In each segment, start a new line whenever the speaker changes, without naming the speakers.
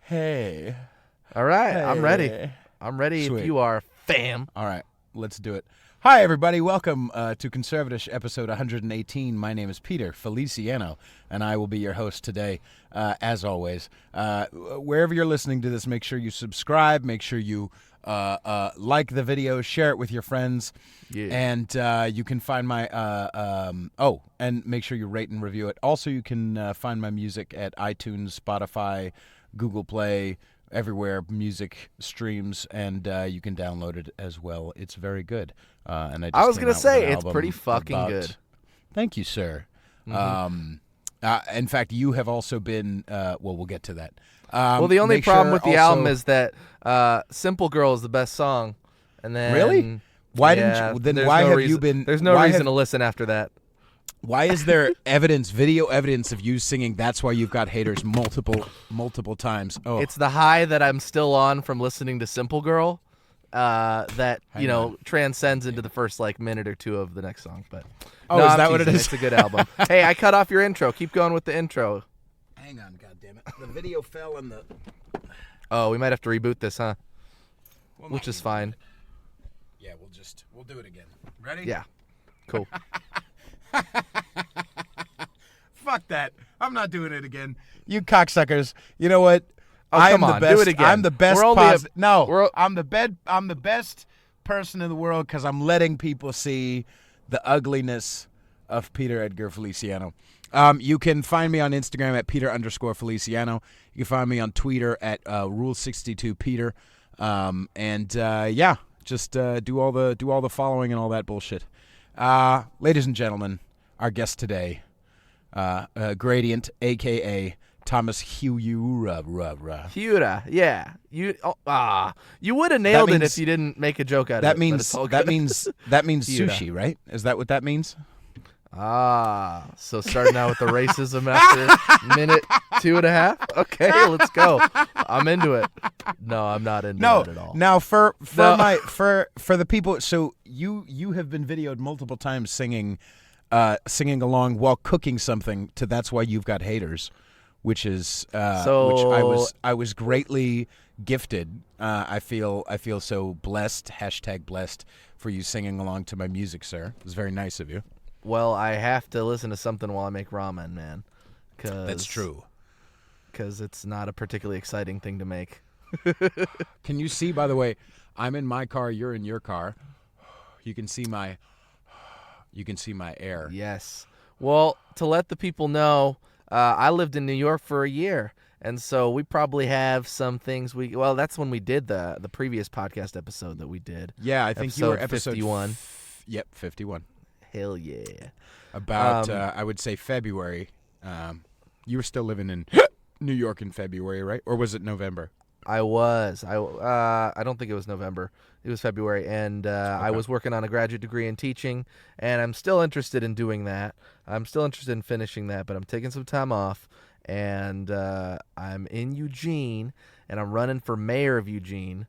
Hey.
All right,
Hey.
I'm ready. I'm ready
Sweet.
if you are, fam.
All right, let's do it. Hi, everybody. Welcome to CONSERVATISH episode 118. My name is Peter Feliciano, and I will be your host today, as always. Wherever you're listening to this, make sure you subscribe. Make sure you like the video, share it with your friends.
Yeah.
And you can find my and make sure you rate and review it. Also, you can find my music at iTunes, Spotify, Google Play, everywhere music streams, and you can download it as well. It's very good. And I
was
going to
say it's pretty fucking good.
Thank you, sir.
Mm-hmm.
In fact, you have also been. We'll get to that.
Well, the only
make
problem
sure
with the
also-
album is that "Simple Girl" is the best song, and then
Really? Why
yeah,
didn't you? Then
there's
why
no
have
reason,
you been?
There's no
why
reason
have-
to listen after that.
Why is there video evidence of you singing? That's why you've got haters multiple times. Oh,
It's the high that I'm still on from listening to "Simple Girl," that
Hang on.
transcends into the first minute or two of the next song. But
Oh,
no,
is
I'm
that what it
teasing.
is?
It's a good album. Hey, I cut off your intro. Keep going with the intro.
hang on, goddammit. The video fell in the.
Oh, we might have to reboot this, huh?
Well,
Which
not
is fine.
Yeah, we'll do it again. Ready?
Yeah. Cool.
Fuck that. I'm not doing it again. You cocksuckers. You know what?
Oh,
I am
come
the
on,
best.
do it again.
I'm the best.
We're only
I'm the best person in the world because I'm letting people see the ugliness of Peter Edgar Feliciano. You can find me on Instagram at Peter_Feliciano. You can find me on Twitter at Rule62Peter. Just do all the following and all that bullshit. Ladies and gentlemen, our guest today, Gradient, a.k.a. Thomas Hiura.
Hiura, yeah. You would have nailed it if you didn't make a joke out of it.
That
but
means
it's all good.
that means
Hiura.
sushi, right? Is that what that means?
So starting out with the racism after minute 2.5. Okay, let's go. I'm into it. No, I'm not into it at all.
Now for
No.
the people, so you have been videoed multiple times singing along while cooking something to That's Why You've Got Haters, which is which I was greatly gifted. I feel so blessed, #blessed, for you singing along to my music, sir. It was very nice of you.
Well, I have to listen to something while I make ramen, man.
That's true.
Because it's not a particularly exciting thing to make.
Can you see, by the way, I'm in my car, you're in your car. You can see my air.
Yes. Well, to let the people know, I lived in New York for a year, and so we probably have some things that's when we did the previous podcast episode that we did.
Yeah, I think you were episode
51.
Yep, 51.
Hell yeah.
About I would say February. You were still living in New York in February, right? Or was it November?
I was. I don't think it was November. It was February, and I was working on a graduate degree in teaching, and I'm still interested in doing that. I'm still interested in finishing that, but I'm taking some time off, and I'm in Eugene, and I'm running for mayor of Eugene.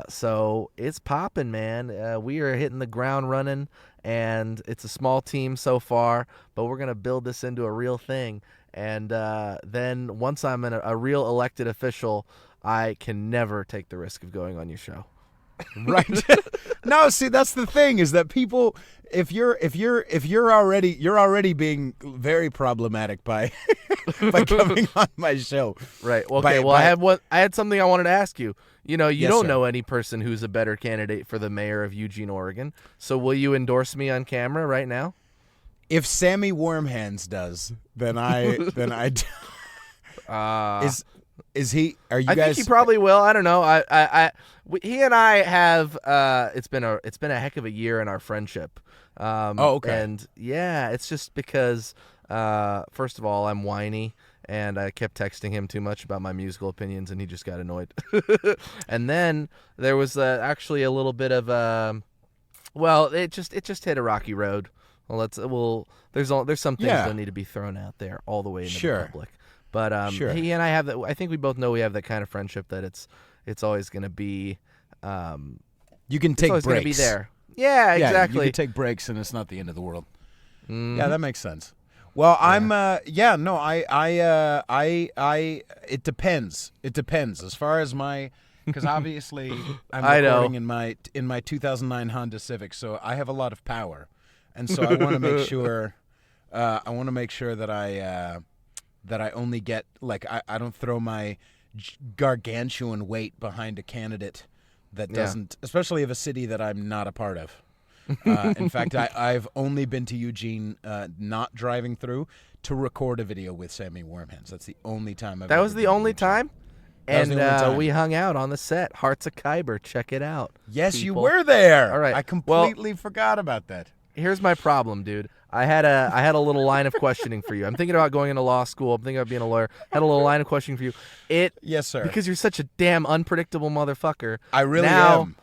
So it's popping, man. We are hitting the ground running, and it's a small team so far, but we're going to build this into a real thing. And then once I'm a real elected official, I can never take the risk of going on your show.
Right. No, see, that's the thing is that people, if you're already being very problematic by coming on my show.
Right. Okay. I had something I wanted to ask you. You
Yes,
don't
sir.
know any person who's a better candidate for the mayor of Eugene, Oregon. So will you endorse me on camera right now?
If Sammy Wormhands does, then I is he? Are you
I
guys?
think he probably will. I don't know. He and I have. It's been a heck of a year in our friendship.
Okay.
And yeah, it's just because first of all, I'm whiny, and I kept texting him too much about my musical opinions, and he just got annoyed. And then there was actually a little bit of it just hit a rocky road. There's some things that need to be thrown out there all the way into the public. But
Sure.
He and I have that. I think we both know we have that kind of friendship that it's always going to be.
You can take breaks.
It's always going to be there. Yeah, exactly.
You can take breaks, and it's not the end of the world. Yeah, that makes sense. Well, I'm yeah, no, it depends. It depends as far as my because obviously I'm recording in my 2009 Honda Civic, so I have a lot of power. And so I want to make sure that I only get like I don't throw my gargantuan weight behind a candidate that doesn't, especially of a city that I'm not a part of. In fact, I've only been to Eugene, not driving through, to record a video with Sammy Wormhands. That's the only time I've
That
ever
was the
been to
only
Eugene.
time?
That was the only time.
We hung out on the set. Hearts of Khyber. Check it out.
Yes,
people.
you were there.
All right.
I completely forgot about that.
Here's my problem, dude. I had a little line of questioning for you. I'm thinking about going into law school. I'm thinking about being a lawyer. I had a little line of questioning for you.
Yes, sir.
Because you're such a damn unpredictable motherfucker.
I really am.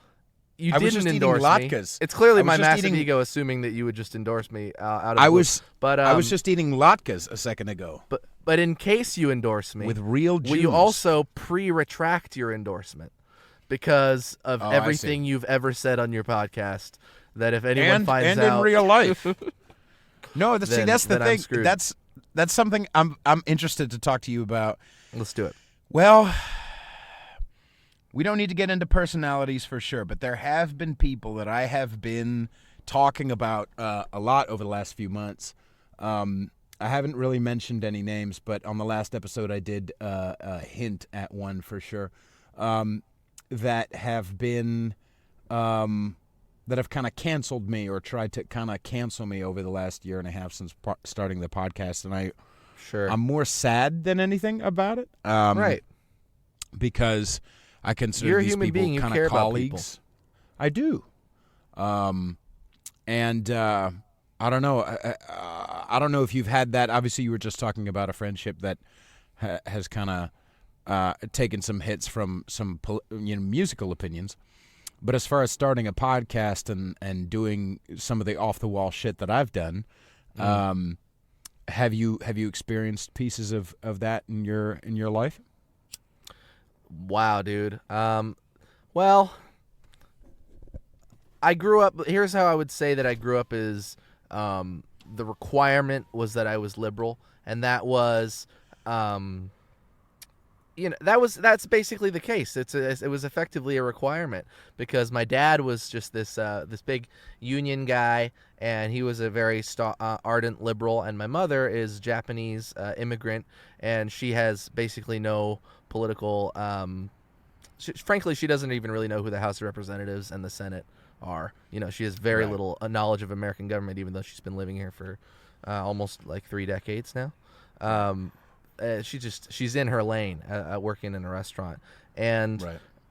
You
I was
didn't
just
endorse
eating
me.
latkes.
It's clearly my
just
massive ego assuming that you would just endorse me out of
I
the blue.
was,
But
I was just eating latkes a second ago
But in case you endorse me,
with real juice.
will you also pre-retract your endorsement because of everything you've ever said on your podcast? That if anyone finds out,
and in real life. No, that's the
then I'm
thing.
screwed.
That's something I'm interested to talk to you about.
Let's do it.
Well, we don't need to get into personalities for sure, but there have been people that I have been talking about a lot over the last few months. I haven't really mentioned any names, but on the last episode I did hint at one for sure, that have been that have kind of canceled me or tried to kind of cancel me over the last year and a half since starting the podcast, and I'm more sad than anything about it.
Right.
Because I consider
You're a
these
human
people
being. You
kind
care
of
about
colleagues. I do. And I don't know. I don't know if you've had that. Obviously, you were just talking about a friendship that has kind of taken some hits from some musical opinions. But as far as starting a podcast and doing some of the off the wall shit that I've done, have you experienced pieces of that in your life?
Wow, dude. Well, I grew up. Here's how I would say that I grew up is the requirement was that I was liberal, and that was that's basically the case. It was effectively a requirement because my dad was just this big union guy, and he was a very ardent liberal, and my mother is Japanese immigrant, and she has basically no political. Frankly, she doesn't even really know who the House of Representatives and the Senate are. She has very little knowledge of American government, even though she's been living here for almost like 3 decades now. She's in her lane, working in a restaurant, and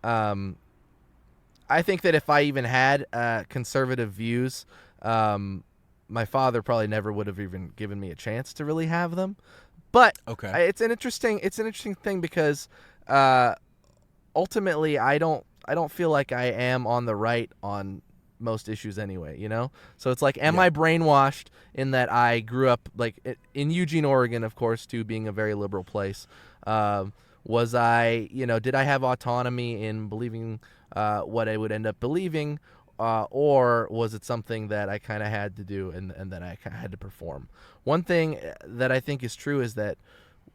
I think that if I even had conservative views, my father probably never would have even given me a chance to really have them. But it's an interesting thing because ultimately I don't feel like I am on the right on most issues anyway, So it's like, am I brainwashed in that I grew up like in Eugene, Oregon, of course, too, being a very liberal place. Was I, did I have autonomy in believing what I would end up believing, or was it something that I kind of had to do and that I kind of had to perform? One thing that I think is true is that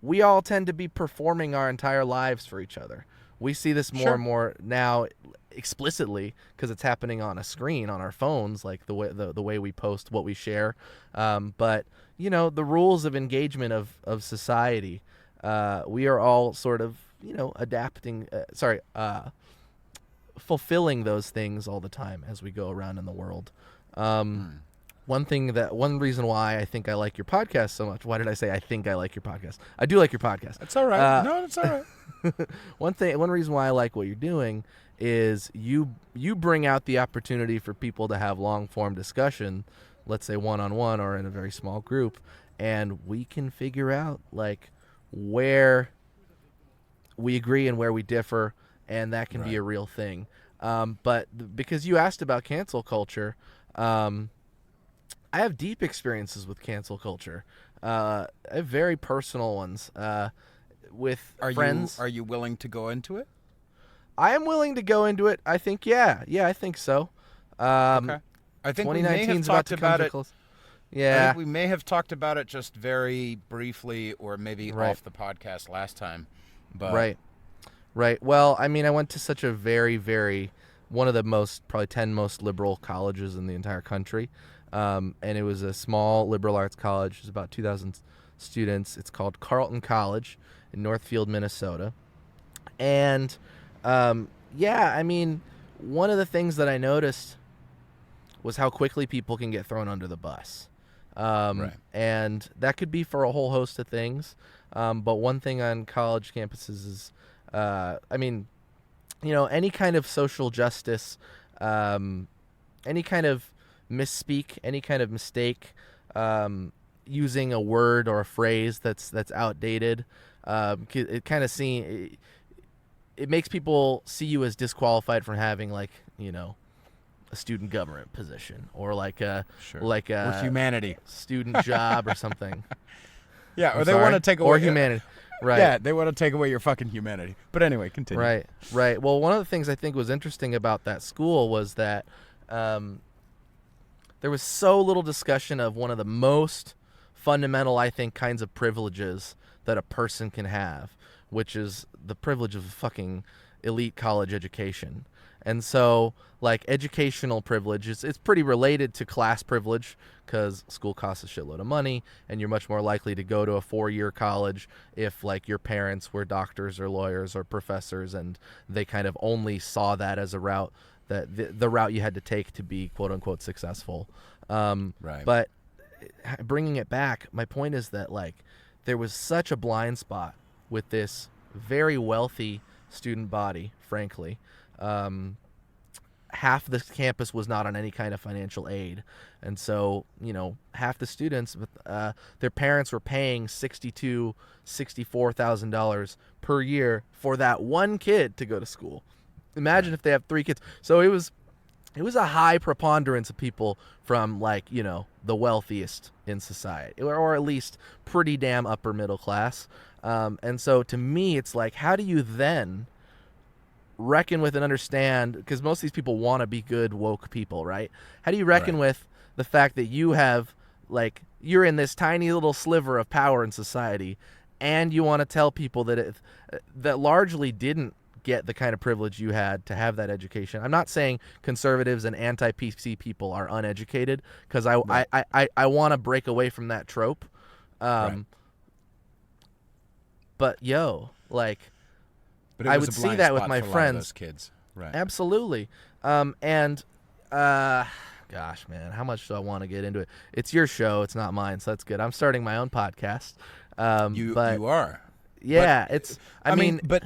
we all tend to be performing our entire lives for each other. We see this more and more now explicitly because it's happening on a screen on our phones, like the way we post what we share. But the rules of engagement of society, we are all sort of adapting. Fulfilling those things all the time as we go around in the world. One reason why I think I like your podcast so much. Why did I say I think I like your podcast? I do like your podcast.
That's all right. No, that's all right.
One reason why I like what you're doing is you bring out the opportunity for people to have long form discussion, let's say one-on-one or in a very small group, and we can figure out like where we agree and where we differ, and that can be a real thing. But because you asked about cancel culture, I have deep experiences with cancel culture. I have very personal ones with friends.
Are you willing to go into it?
I am willing to go into it. I think, I think so.
Okay. I think we may have talked about it.
Yeah.
I think we may have talked about it just very briefly, or maybe off the podcast last time. But
Right. Well, I mean, I went to such a very, very one of the most probably 10 most liberal colleges in the entire country, and it was a small liberal arts college. It was about 2,000 students. It's called Carleton College in Northfield, Minnesota, and yeah, I mean, one of the things that I noticed was how quickly people can get thrown under the bus. And that could be for a whole host of things. But one thing on college campuses is, I mean, you know, any kind of social justice, any kind of misspeak, any kind of mistake, using a word or a phrase that's outdated, it kind of it makes people see you as disqualified from having, like, you know, a student government position or like a
or humanity
student job or something.
Yeah, or they want to take away
or humanity. Right.
Yeah, they want to take away your fucking humanity. But anyway, continue.
Right. Well, one of the things I think was interesting about that school was that there was so little discussion of one of the most fundamental, I think, kinds of privileges that a person can have, which is the privilege of a fucking elite college education. And so, like, educational privilege, it's pretty related to class privilege because school costs a shitload of money, and you're much more likely to go to a 4-year college if, like, your parents were doctors or lawyers or professors, and they kind of only saw that as a route, that the route you had to take to be quote-unquote successful. But bringing it back, my point is that, like, there was such a blind spot with this very wealthy student body, frankly. Half the campus was not on any kind of financial aid, and so, you know, half the students, their parents were paying $64,000 per year for that one kid to go to school. Imagine if they have 3 kids. So it was a high preponderance of people from, like, you know, the wealthiest in society, or at least pretty damn upper middle class. And so to me, it's like, how do you then reckon with and understand, because most of these people want to be good woke people, right? How do you reckon with the fact that you have, like, you're in this tiny little sliver of power in society, and you want to tell people that that largely didn't get the kind of privilege you had to have that education? I'm not saying conservatives and anti-PC people are uneducated, because I want to break away from that trope. But like,
but
I would see that with my friends.
Those kids. Right.
Absolutely. Gosh, man, how much do I want to get into it? It's your show. It's not mine, so that's good. I'm starting my own podcast.
You are.
Yeah,
but, I mean, but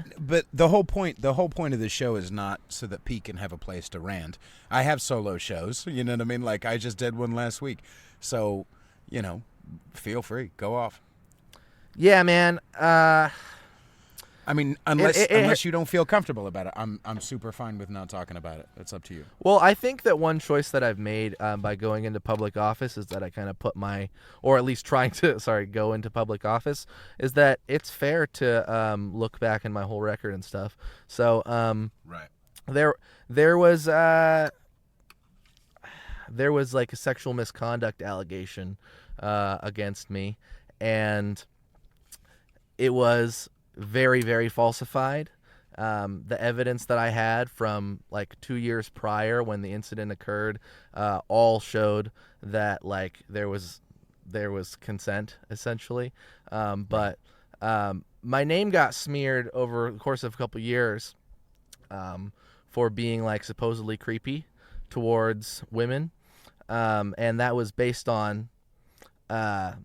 the whole point of the show is not so that Pete can have a place to rant. I have solo shows, you know what I mean? Like, I just did one last week. So, you know, feel free, go off.
Yeah, man.
I mean, unless you don't feel comfortable about it, I'm super fine with not talking about it. It's up to you.
Well, I think that one choice that I've made by going into public office is that I kind of put or at least trying to, go into public office, is that it's fair to look back in my whole record and stuff. So, there was like a sexual misconduct allegation against me, and it was very, very falsified. The evidence that I had from, like, 2 years prior when the incident occurred all showed that, like, there was consent, essentially. But my name got smeared over the course of a couple years for being, like, supposedly creepy towards women, and that was based on a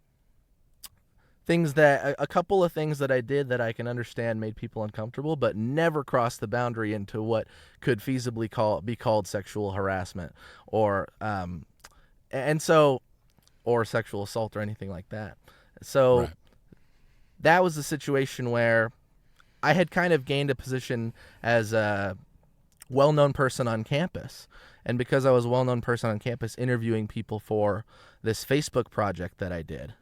couple of things that I did that I can understand made people uncomfortable, but never crossed the boundary into what could feasibly be called sexual harassment or sexual assault or anything like that. So that was a situation where I had kind of gained a position as a well-known person on campus. And because I was a well-known person on campus, interviewing people for this Facebook project that I did,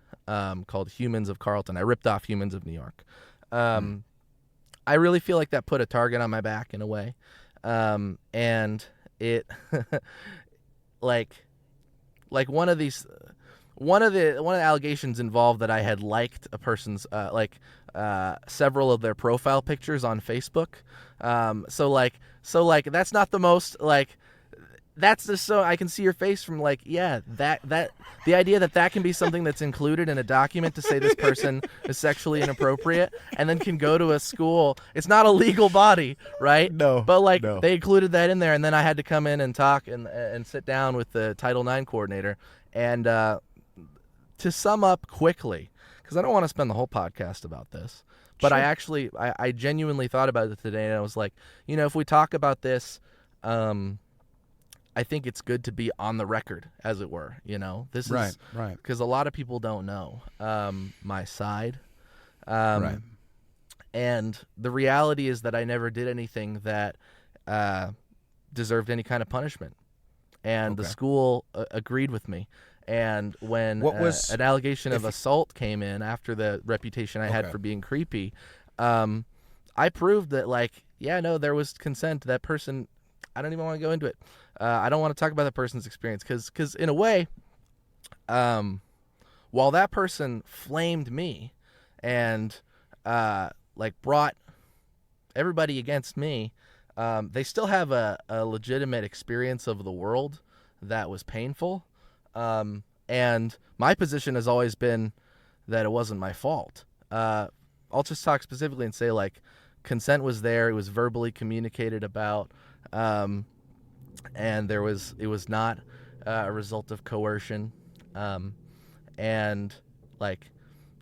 called Humans of Carleton. I ripped off Humans of New York. I really feel like that put a target on my back in a way. And it, like one of these one of the allegations involved that I had liked a person's several of their profile pictures on Facebook. So that's not the most that's just so I can see your face from that the idea that can be something that's included in a document to say this person is sexually inappropriate and then can go to a school. It's not a legal body, right?
No.
But
no.
they included that in there, and then I had to come in and talk and sit down with the Title IX coordinator. And to sum up quickly, because I don't want to spend the whole podcast about this, but
Sure.
I genuinely thought about it today, and I was like, if we talk about this, I think it's good to be on the record, as it were. This is
Right.
because a lot of people don't know my side.
Right.
And the reality is that I never did anything that deserved any kind of punishment. And the school agreed with me. And when an allegation of assault came in after the reputation I had for being creepy, I proved that, there was consent. That person, I don't even want to go into it. I don't want to talk about that person's experience because in a way, while that person flamed me and brought everybody against me, they still have a legitimate experience of the world that was painful. And my position has always been that it wasn't my fault. I'll just talk specifically and say consent was there. It was verbally communicated about. And it was not a result of coercion, and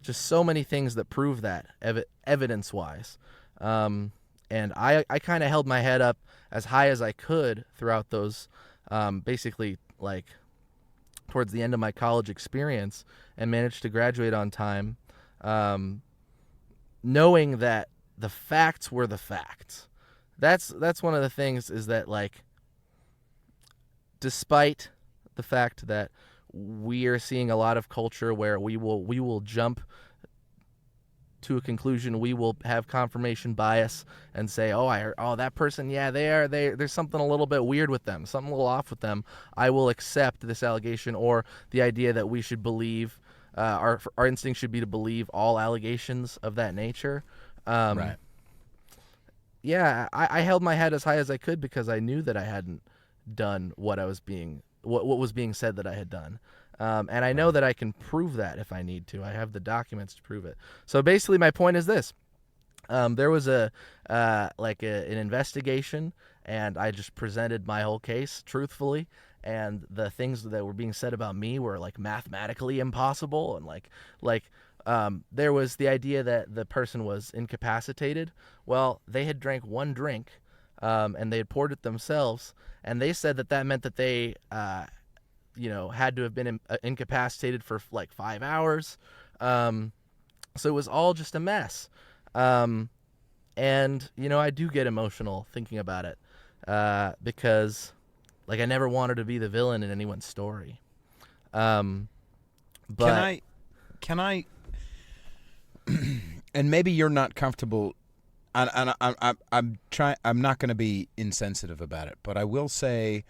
just so many things that prove that evidence-wise. And I kind of held my head up as high as I could throughout those, basically towards the end of my college experience, and managed to graduate on time, knowing that the facts were the facts. That's one of the things is that despite the fact that we are seeing a lot of culture where we will jump to a conclusion, we will have confirmation bias and say, that person, there's something a little bit weird with them, something a little off with them. I will accept this allegation, or the idea that we should believe our instinct should be to believe all allegations of that nature.
Right.
Yeah, I held my head as high as I could because I knew that I hadn't done what was being said that I had done, and I know that I can prove that if I need to. I have the documents to prove it. So basically, my point is this: there was an investigation, and I just presented my whole case truthfully, and the things that were being said about me were mathematically impossible, and there was the idea that the person was incapacitated. Well, they had drank one drink, and they had poured it themselves, and they said that meant that they, had to have been incapacitated for 5 hours. So it was all just a mess. And, I do get emotional thinking about it, because, I never wanted to be the villain in anyone's story. But
Can I? And maybe you're not comfortable. I'm trying. I'm not going to be insensitive about it, but I will say,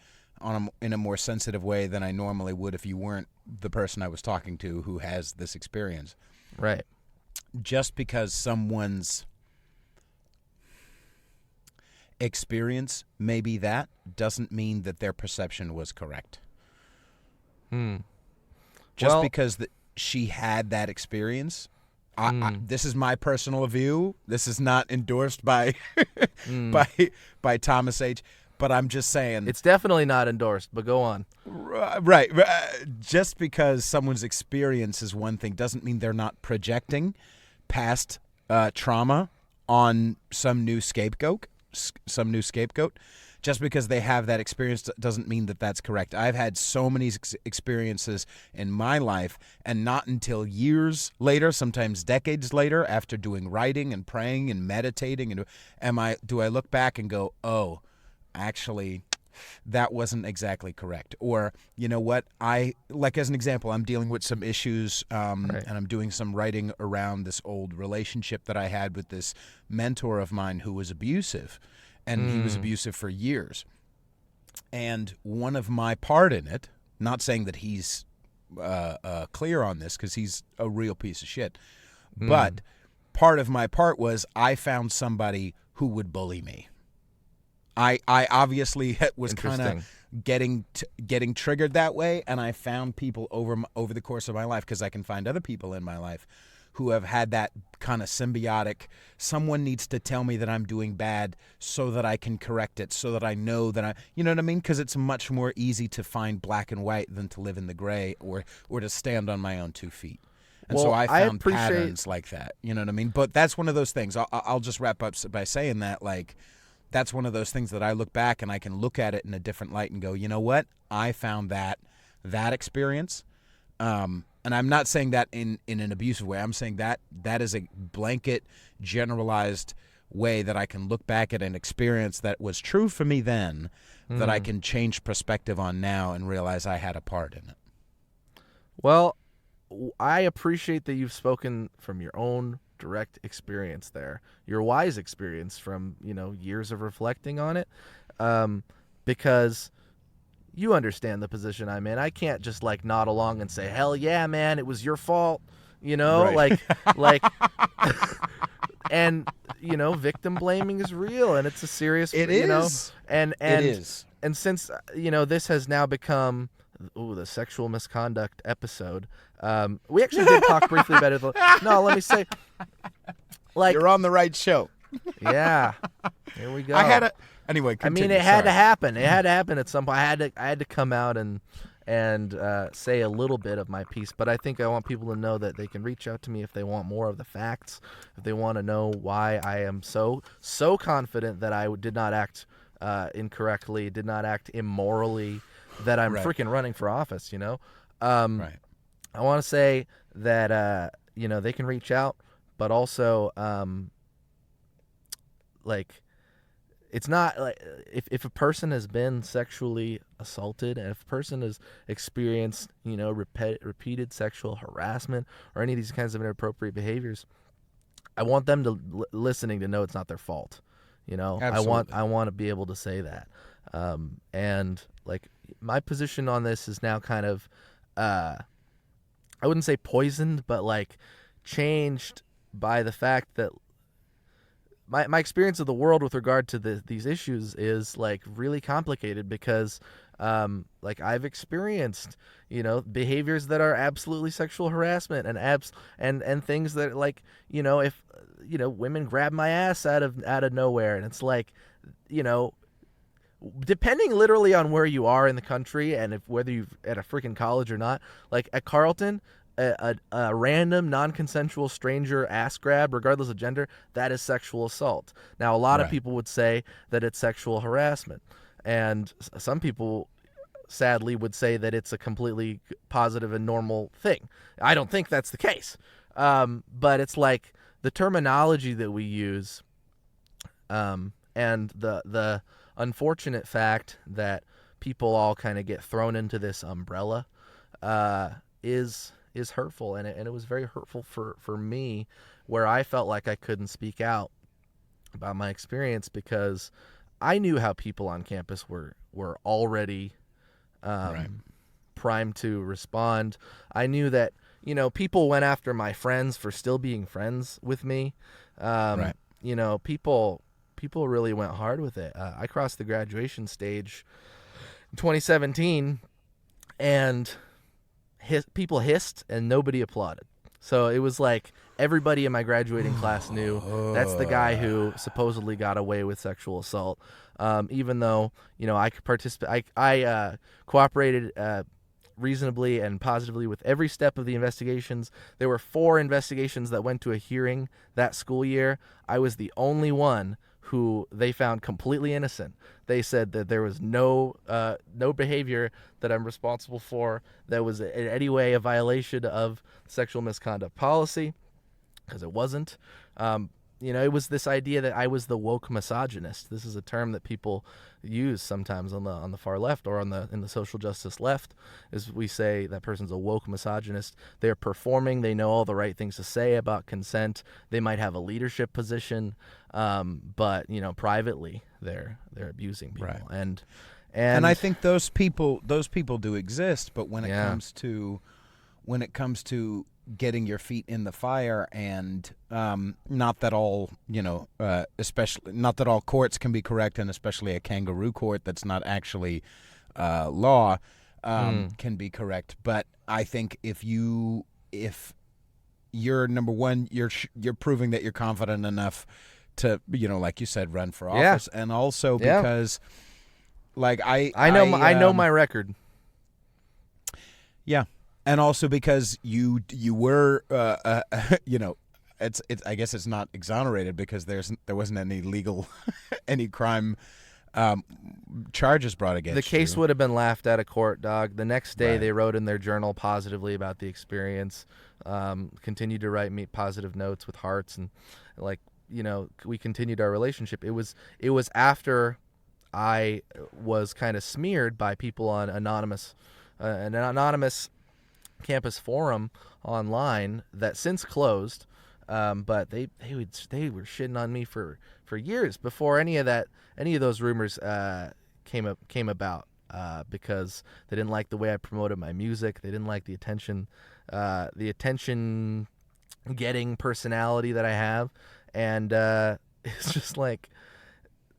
in a more sensitive way than I normally would if you weren't the person I was talking to who has this experience.
Right.
Just because someone's experience may be that doesn't mean that their perception was correct. Just because she had that experience. This is my personal view. This is not endorsed by by Thomas H. But I'm just saying
it's definitely not endorsed. But go on.
Right. Just because someone's experience is one thing doesn't mean they're not projecting past trauma on some new scapegoat. Just because they have that experience doesn't mean that that's correct. I've had so many experiences in my life, and not until years later, sometimes decades later, after doing writing and praying and meditating, and do I look back and go, oh, actually, that wasn't exactly correct. Or, you know what, as an example, I'm dealing with some issues, and I'm doing some writing around this old relationship that I had with this mentor of mine who was abusive. And he was abusive for years. And one of my part in it, not saying that he's clear on this because he's a real piece of shit. But part of my part was I found somebody who would bully me. I obviously was kind of getting triggered that way, and I found people over the course of my life, because I can find other people in my life who have had that kind of symbiotic, someone needs to tell me that I'm doing bad so that I can correct it, so that I know that you know what I mean? Because it's much more easy to find black and white than to live in the gray or to stand on my own 2 feet. And so I found patterns like that, you know what I mean? But that's one of those things. I'll just wrap up by saying that, like, that's one of those things that I look back and I can look at it in a different light and go, you know what? I found that experience. And I'm not saying that in an abusive way. I'm saying that is a blanket, generalized way that I can look back at an experience that was true for me then, that I can change perspective on now and realize I had a part in it.
Well, I appreciate that you've spoken from your own direct experience there, your wise experience from, years of reflecting on it, because you understand the position I'm in. I can't just nod along and say, hell yeah, man, it was your fault,
Right.
like, and, victim blaming is real, and it's a serious,
it is.
And
it is.
And since, this has now become the sexual misconduct episode, we actually did talk briefly about it. No, let me say,
you're on the right show.
Yeah. Here we go.
Anyway, continue.
It had to happen. It had to happen at some point. I had to come out and say a little bit of my piece, but I think I want people to know that they can reach out to me if they want more of the facts, if they want to know why I am so confident that I did not act incorrectly, did not act immorally, that I'm freaking running for office, Right. I want to say that, they can reach out, but also, it's not like if a person has been sexually assaulted, and if a person has experienced, repeated sexual harassment or any of these kinds of inappropriate behaviors, I want them to listening to know it's not their fault.
Absolutely.
I want to be able to say that. And my position on this is now kind of, I wouldn't say poisoned, but changed by the fact that my experience of the world with regard to these issues is really complicated, because I've experienced behaviors that are absolutely sexual harassment and things that if women grab my ass out of nowhere, and it's depending literally on where you are in the country and whether you're at a freaking college or not, at Carleton, a random non-consensual stranger ass grab, regardless of gender, that is sexual assault. Now, a lot of people would say that it's sexual harassment, and some people sadly would say that it's a completely positive and normal thing. I don't think that's the case, but it's the terminology that we use, and the unfortunate fact that people all kind of get thrown into this umbrella is hurtful, and it was very hurtful for me, where I felt like I couldn't speak out about my experience, because I knew how people on campus were already primed to respond. I knew that people went after my friends for still being friends with me. People really went hard with it. I crossed the graduation stage in 2017, and people hissed and nobody applauded. So it was everybody in my graduating class knew that's the guy who supposedly got away with sexual assault. Even though, I could participate, I cooperated reasonably and positively with every step of the investigations. There were 4 investigations that went to a hearing that school year. I was the only one who they found completely innocent. They said that there was no behavior that I'm responsible for that was in any way a violation of sexual misconduct policy, because it wasn't. It was this idea that I was the woke misogynist. This is a term that people use sometimes on the far left or in the social justice left, is we say that person's a woke misogynist. They're performing. They know all the right things to say about consent. They might have a leadership position, but privately they're abusing people.
Right. And I think those people do exist, but when it comes to when it comes to getting your feet in the fire, and not that all, especially not that all courts can be correct, and especially a kangaroo court that's not actually law can be correct. But I think if you're number one, you're proving that you're confident enough to, like you said, run for office, and also because, like I
know my record.
Yeah. And also because you were, it's I guess it's not exonerated because there wasn't any legal, any crime charges brought against you.
The case would have been laughed at of court, dog. The next day they wrote in their journal positively about the experience, continued to write me positive notes with hearts, and we continued our relationship. It was after I was kind of smeared by people on an anonymous campus forum online that since closed, but they were shitting on me for years before any of those rumors came about, because they didn't like the way I promoted my music. They didn't like the attention getting personality that I have, and it's just like,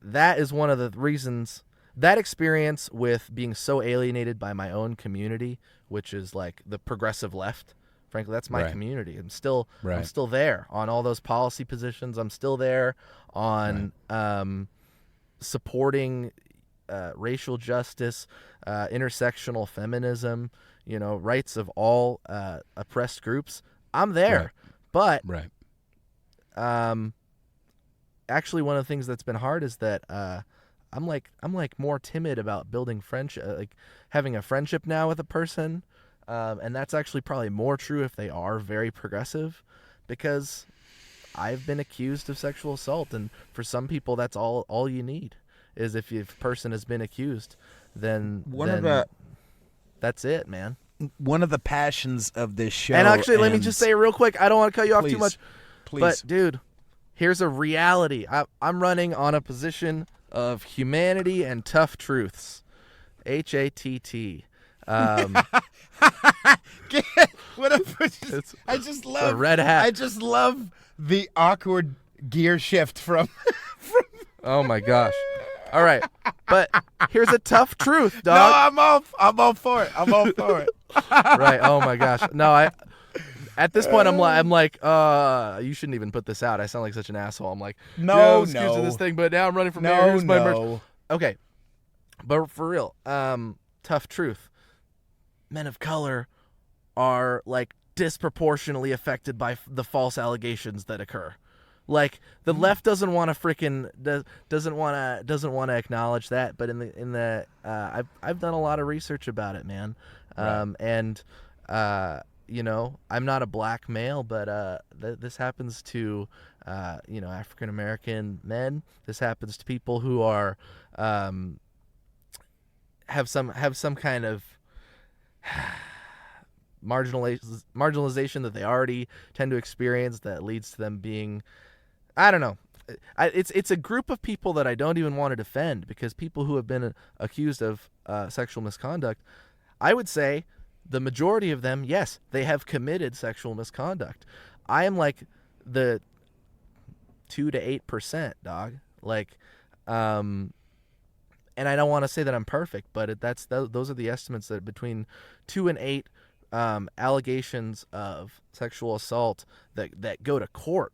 that is one of the reasons. That experience with being so alienated by my own community, which is like the progressive left, frankly, that's my community. I'm still there on all those policy positions. I'm still there on supporting racial justice, intersectional feminism, rights of all oppressed groups. I'm there, but actually, one of the things that's been hard is that I'm more timid about building friendship, like having a friendship now with a person, and that's actually probably more true if they are very progressive, because I've been accused of sexual assault, and for some people that's all you need is if a person has been accused, then that's it, man.
One of the passions of this show,
and actually, let me just say real quick, I don't want to cut you off too much,
please.
But dude, here's a reality. I'm running on a position of humanity and tough truths, HATT.
I just love
a red hat.
I just love the awkward gear shift from.
Oh my gosh! All right, but here's a tough truth, dog.
No, I'm all for it. I'm all for it.
Right? Oh my gosh! No, at this point, I'm like, you shouldn't even put this out. I sound like such an asshole. I'm like,
no.
This thing, but now I'm running for mayor. Here's my merch. Okay, but for real, tough truth. Men of color are like disproportionately affected by the false allegations that occur. Like the left doesn't want to doesn't want to acknowledge that, but in the I've done a lot of research about it, man. And I'm not a black male, but this happens to African American men. This happens to people who are have some kind of marginalization that they already tend to experience that leads to them being, I don't know. It's a group of people that I don't even want to defend, because people who have been accused of sexual misconduct, I would say the majority of them, yes, they have committed sexual misconduct. I am like the 2 to 8%, dog. Like, and I don't want to say that I'm perfect, but those are the estimates, that between 2 and 8 allegations of sexual assault that go to court,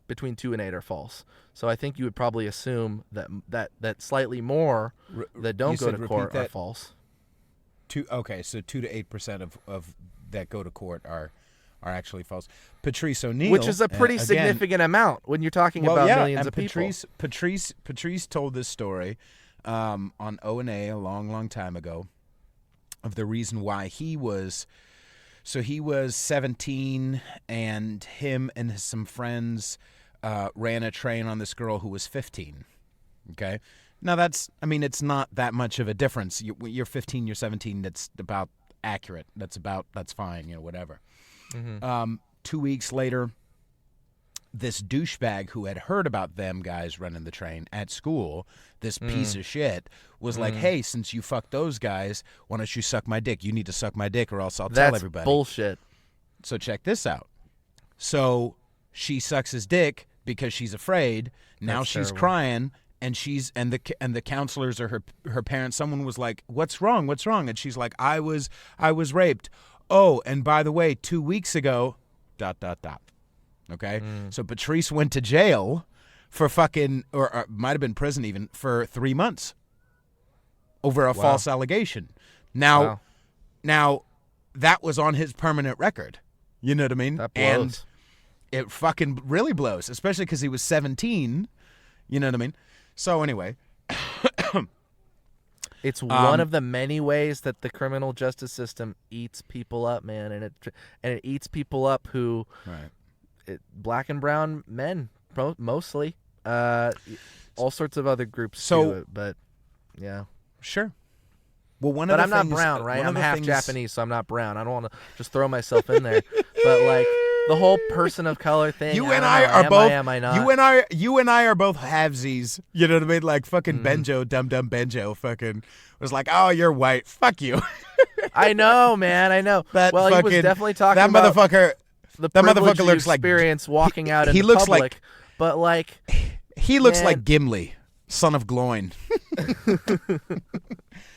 between 2 and 8 are false. So I think you would probably assume that slightly more that don't go to court are false.
So 2 to 8% of that go to court are actually false. Patrice O'Neill,
which is a pretty significant amount when you're talking about millions of people.
Patrice told this story on O&A a long time ago, of the reason why he was 17, and him and some friends ran a train on this girl who was 15. Okay, now it's not that much of a difference. You're 15, you're 17. That's about accurate. That's fine. Whatever. Mm-hmm. 2 weeks later, this douchebag who had heard about them guys running the train at school, this piece of shit, was like, hey, since you fucked those guys, why don't you suck my dick? You need to suck my dick or else I'll tell everybody.
That's bullshit.
So check this out. So she sucks his dick because she's afraid. Now
That's
she's
terrible.
crying, and the counselors or her parents, someone was like, what's wrong? And she's like, I was raped. Oh, and by the way, 2 weeks ago, ... Okay? So Patrice went to jail for fucking, or might have been prison even, for 3 months over a false allegation. Now, that was on his permanent record. You know what I mean?
That blows.
And it fucking really blows, especially because he was 17. You know what I mean? So anyway.
It's one of the many ways that the criminal justice system eats people up, man, and it eats people up who, black and brown men, mostly, all sorts of other groups do it, but yeah,
sure. Well,
but I'm not brown, right? I'm half Japanese, so I'm not brown. I don't want to just throw myself in there, but like the whole person of color thing.
You and I are both.
Am I not?
You and I are both halvesies. You know what I mean? Like fucking Benjo, dumb Benjo, fucking was like, oh, you're white. Fuck you.
I know, man. I know.
That
well,
fucking,
he was definitely talking
that
about
motherfucker.
The
that
privilege
motherfucker looks like
experience walking out in
he
the
looks
public,
like,
but like
he looks
man.
like Gimli, son of Gloin.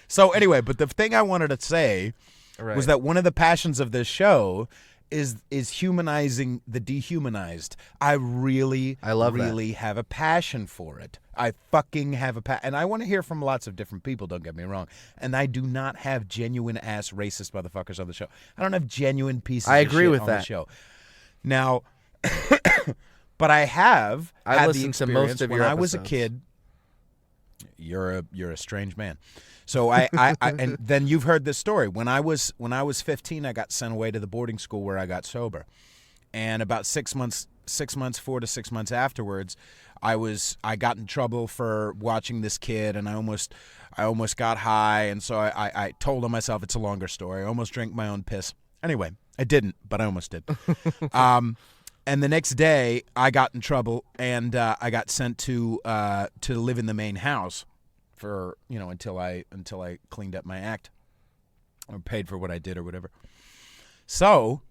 So anyway, but the thing I wanted to say was that one of the passions of this show is humanizing the dehumanized. I love that. Have a passion for it. I fucking have a and I want to hear from lots of different people, don't get me wrong. And I do not have genuine ass racist motherfuckers on the show. I don't have genuine pieces of shit on the show. Now, but I have had the experience
to most of
when
your
I was a kid. You're a strange man. So I and then you've heard this story. When I was 15, I got sent away to the boarding school where I got sober. And about 4 to 6 months afterwards, I got in trouble for watching this kid, and I almost got high, and so I told on myself. It's a longer story. I almost drank my own piss. Anyway, I didn't, but I almost did. And the next day, I got in trouble, and I got sent to live in the main house for until I cleaned up my act or paid for what I did or whatever. So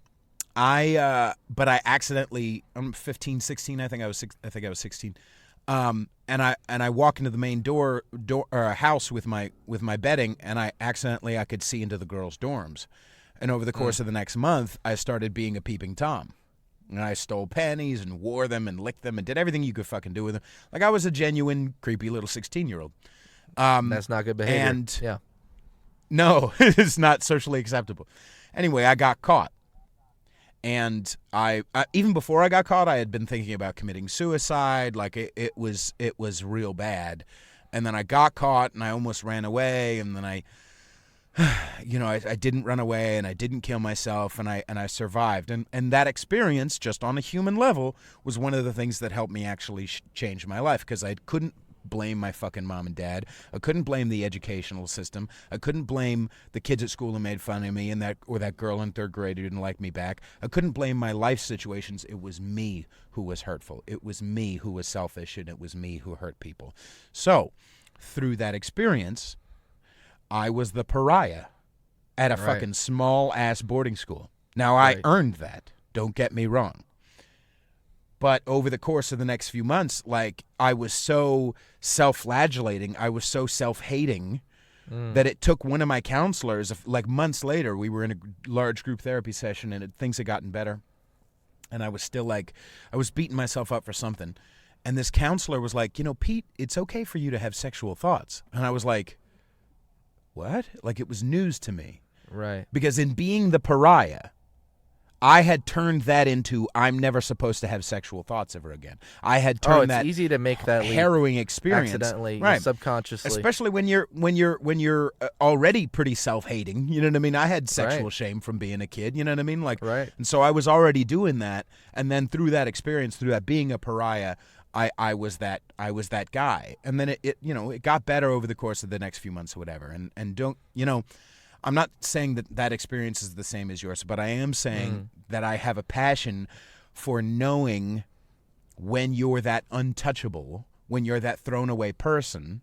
but I accidentally, I'm 15, 16, I think I was 16. And I walk into the main door or house with my bedding, and I could see into the girls' dorms. And over the course of the next month, I started being a peeping Tom. And I stole panties and wore them and licked them and did everything you could fucking do with them. Like I was a genuine creepy little 16-year-old.
That's not good behavior.
And
yeah.
No, it's not socially acceptable. Anyway, I got caught. And I even before I got caught, I had been thinking about committing suicide. Like it was real bad. And then I got caught, and I almost ran away. And then I didn't run away, and I didn't kill myself, and I survived. And that experience, just on a human level, was one of the things that helped me actually change my life, because I couldn't blame my fucking mom and dad. I couldn't blame the educational system. I couldn't blame the kids at school who made fun of me or that girl in third grade who didn't like me back. I couldn't blame my life situations. It was me who was hurtful. It was me who was selfish, and it was me who hurt people. So, through that experience, I was the pariah at a fucking small-ass boarding school. Now, I earned that. Don't get me wrong. But over the course of the next few months, like, I was so self-flagellating, I was so self-hating, that it took one of my counselors, like months later, we were in a large group therapy session, and things had gotten better. And I was still like, I was beating myself up for something. And this counselor was like, Pete, it's okay for you to have sexual thoughts. And I was like, what? Like, it was news to me.
Right.
Because in being the pariah, I had turned that into I'm never supposed to have sexual thoughts ever again. I had turned that
easy to make that
harrowing experience
accidentally, subconsciously,
especially when you're already pretty self-hating. You know what I mean? I had sexual shame from being a kid. You know what I mean? Like, and so I was already doing that, and then through that experience, through that being a pariah, I was that guy, and then it got better over the course of the next few months or whatever. And don't I'm not saying that experience is the same as yours, but I am saying that I have a passion for knowing when you're that untouchable, when you're that thrown away person,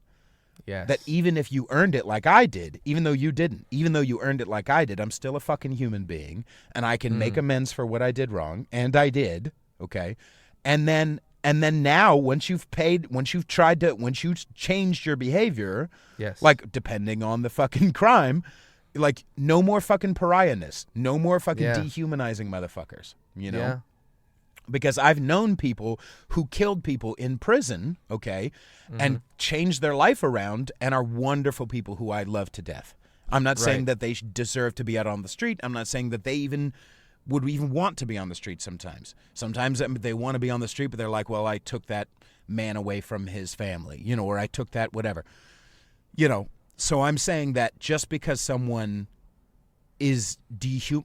yes.
that even if you earned it like I did, even though you didn't, even though you earned it like I did, I'm still a fucking human being, and I can make amends for what I did wrong, and I did, okay? And then now, once you've changed your behavior,
yes.
like, depending on the fucking crime, like, no more fucking pariahness, no more fucking dehumanizing motherfuckers, you know?
Yeah.
Because I've known people who killed people in prison, okay, and changed their life around and are wonderful people who I love to death. I'm not saying that they deserve to be out on the street. I'm not saying that they would want to be on the street sometimes. Sometimes they want to be on the street, but they're like, well, I took that man away from his family, you know, or I took that whatever. You know, so I'm saying that just because someone is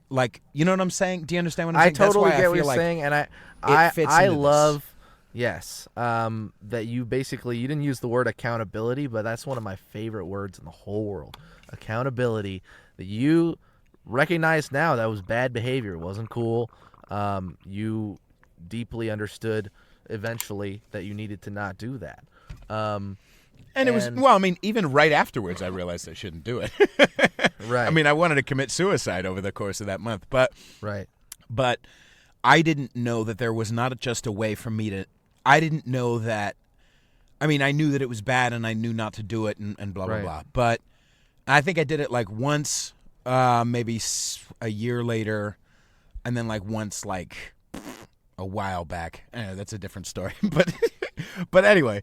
like, you know what I'm saying? Do you understand what I'm saying?
I totally
That's why
get
I
what
feel
you're
like
saying, and I love, yes, that you didn't use the word accountability, but that's one of my favorite words in the whole world. Accountability, that you recognize now that was bad behavior, it wasn't cool. You deeply understood eventually that you needed to not do that.
And it was, well, I mean, even right afterwards, I realized I shouldn't do it.
Right.
I mean, I wanted to commit suicide over the course of that month, but
right.
But I didn't know that there was not just a way for me to, I didn't know that, I mean, I knew that it was bad and I knew not to do it and blah, blah, blah. But I think I did it like once, maybe a year later, and then like once like a while back. That's a different story. But anyway,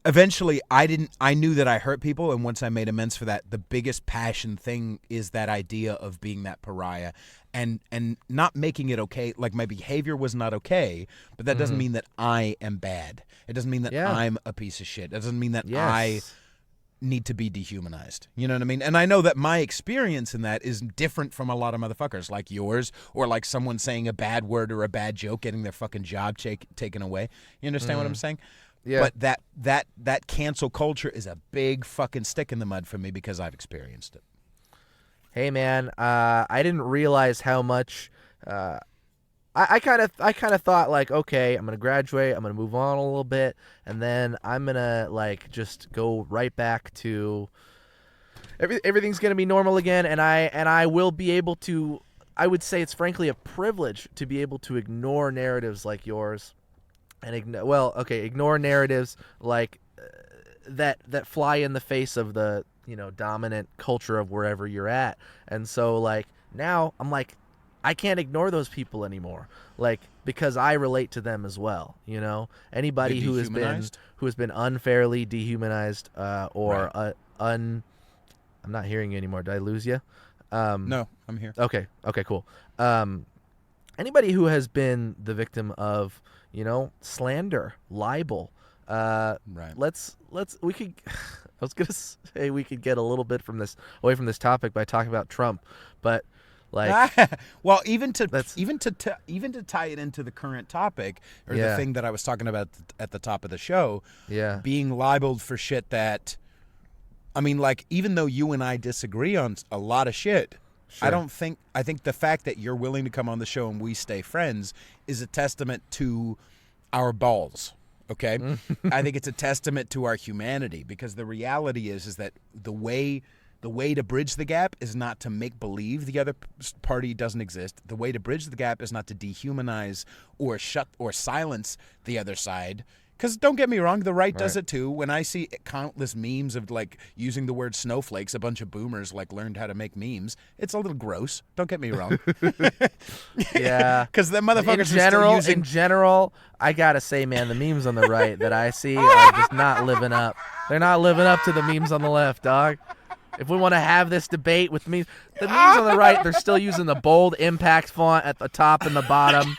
eventually, I knew that I hurt people, and once I made amends for that, the biggest passion thing is that idea of being that pariah and not making it okay. Like, my behavior was not okay, but that doesn't mean that I am bad. It doesn't mean that I'm a piece of shit. It doesn't mean that I need to be dehumanized. You know what I mean? And I know that my experience in that is different from a lot of motherfuckers like yours, or like someone saying a bad word or a bad joke, getting their fucking job taken away. You understand what I'm saying?
Yeah.
But that cancel culture is a big fucking stick in the mud for me because I've experienced it.
Hey man, I didn't realize how much. I kind of thought like, okay, I'm gonna graduate, I'm gonna move on a little bit, and then I'm gonna like just go right back to everything's gonna be normal again, and I will be able to. I would say it's frankly a privilege to be able to ignore narratives like yours. And ignore narratives like that fly in the face of the, you know, dominant culture of wherever you're at. And so like now I'm like, I can't ignore those people anymore, like, because I relate to them as well. You know, anybody who has been unfairly dehumanized I'm not hearing you anymore. Did I lose you?
No, I'm here.
Okay, cool. Anybody who has been the victim of, you know, slander, libel. I was gonna say we could get a little bit away from this topic by talking about Trump, but like,
well, even to tie it into the current topic or the thing that I was talking about at the top of the show, being libeled for shit that, I mean, like, even though you and I disagree on a lot of shit. Sure. I think the fact that you're willing to come on the show and we stay friends is a testament to our balls, okay? I think it's a testament to our humanity, because the reality is that the way to bridge the gap is not to make believe the other party doesn't exist. The way to bridge the gap is not to dehumanize or shut or silence the other side. Because don't get me wrong, the right does it too. When I see countless memes of like using the word snowflakes, a bunch of boomers like learned how to make memes. It's a little gross. Don't get me wrong.
Yeah.
Because the motherfuckers are still using...
In general, I gotta say, man, the memes on the right that I see are just not living up. They're not living up to the memes on the left, dog. If we want to have this debate with memes, the memes on the right, they're still using the bold impact font at the top and the bottom.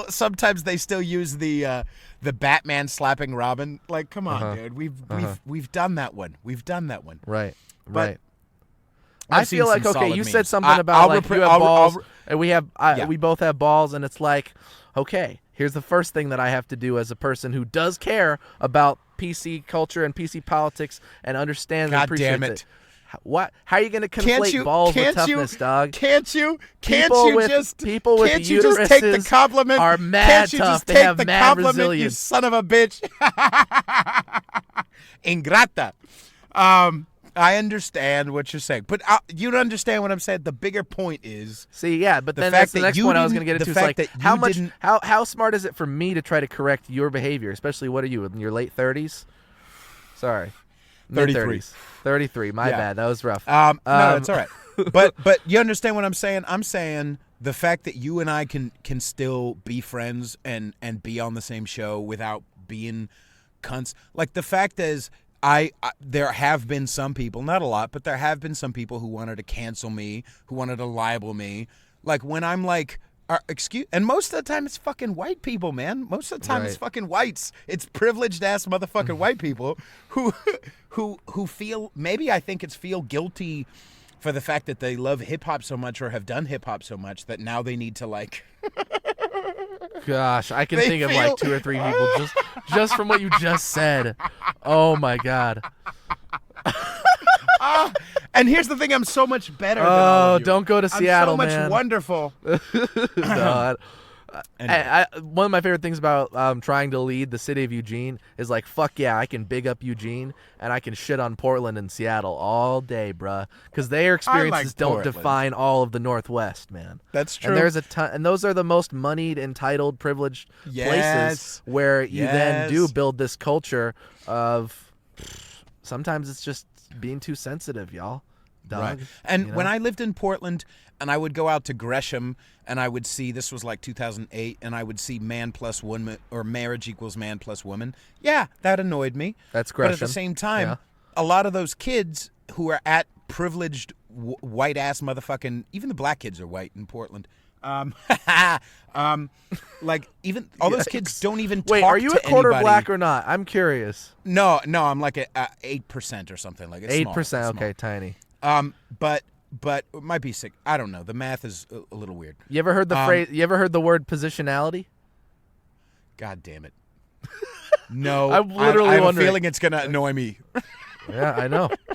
Sometimes they still use the Batman slapping Robin. Like, come on, dude. We've done that one.
Right.
But
right. I feel like, okay, you
memes.
said something about you have balls, and we both have balls, and it's like, okay, here's the first thing that I have to do as a person who does care about PC culture and PC politics and understands and appreciates it. What? How are you going to conflate balls with toughness, dog?
Can't you
People with
just take the compliment?
Are mad tough. They have mad resilience.
You son of a bitch. Ingrata. I understand what you're saying, but you don't understand what I'm saying. The bigger point is,
but then that's the next point I was going to get into. Is like how smart is it for me to try to correct your behavior, especially what are you in your late 30s? Sorry,
33.
33. My bad. That was rough.
No, it's all right. But you understand what I'm saying? I'm saying the fact that you and I can still be friends and be on the same show without being cunts. Like the fact is, there have been some people, not a lot, but there have been some people who wanted to cancel me, who wanted to libel me. Like when I'm like, and most of the time it's fucking white people, man. Most of the time it's fucking whites. It's privileged ass motherfucking white people who feel, maybe I think it's feel guilty for the fact that they love hip hop so much or have done hip hop so much that now they need to like.
Gosh, I can think of like 2 or 3 people just from what you just said. Oh my God.
And here's the thing: I'm so much better. Than all of you.
Don't go to Seattle,
man. I'm so much
wonderful. One of my favorite things about trying to lead the city of Eugene is like, fuck yeah, I can big up Eugene and I can shit on Portland and Seattle all day, bruh, because their experiences don't define all of the Northwest, man.
That's true.
And there's a ton, and those are the most moneyed, entitled, privileged places where you then do build this culture of. Sometimes it's just being too sensitive, y'all. Dog,
right. And when I lived in Portland and I would go out to Gresham and I would see, this was like 2008, and I would see man plus woman or marriage equals man plus woman. Yeah, that annoyed me.
That's Gresham.
But at the same time, a lot of those kids who are at privileged white ass motherfucking, even the black kids are white in Portland. Like even all those kids don't even talk to anybody.
Wait, are you a quarter black or not? I'm curious.
No, I'm like a 8% or something like. It's
8%, okay, tiny.
But it might be sick. I don't know. The math is a little weird.
You ever heard the phrase? You ever heard the word positionality?
God damn it! No,
I'm literally
I have
wondering.
a feeling it's gonna annoy me.
Yeah,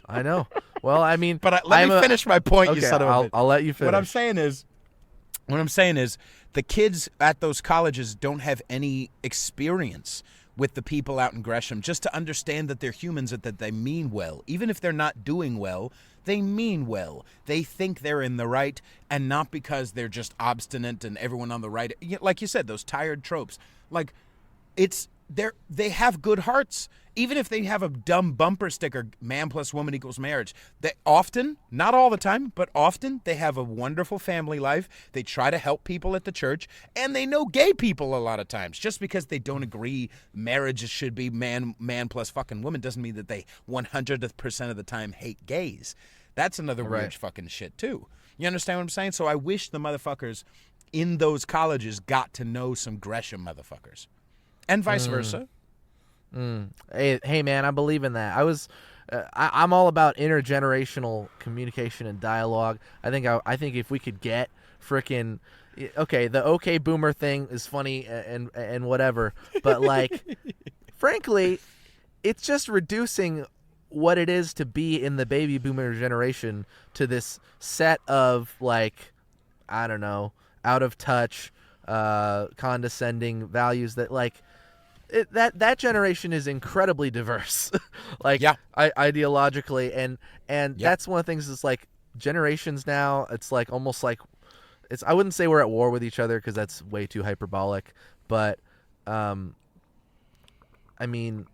I know. Well, I mean,
but let me finish my point.
Okay,
you son of a bitch.
I'll let you finish.
What I'm saying is, the kids at those colleges don't have any experience with the people out in Gresham, just to understand that they're humans and that they mean well. Even if they're not doing well, they mean well. They think they're in the right, and not because they're just obstinate and everyone on the right. Like you said, those tired tropes. Like, they have good hearts. Even if they have a dumb bumper sticker, man plus woman equals marriage, they often, not all the time, but often they have a wonderful family life. They try to help people at the church, and they know gay people a lot of times. Just because they don't agree marriage should be man plus fucking woman doesn't mean that they 100% of the time hate gays. That's another weird fucking shit too. You understand what I'm saying? So I wish the motherfuckers in those colleges got to know some Gresham motherfuckers. And vice versa.
Hey, man, I believe in that. I'm all about intergenerational communication and dialogue. I think if we could get frickin' the okay boomer thing is funny and whatever, but like, frankly, it's just reducing what it is to be in the baby boomer generation to this set of like, I don't know, out of touch, condescending values that like. That generation is incredibly diverse, like ideologically, and that's one of the things. Is like generations now. It's like almost like it's. I wouldn't say we're at war with each other because that's way too hyperbolic. But, I mean,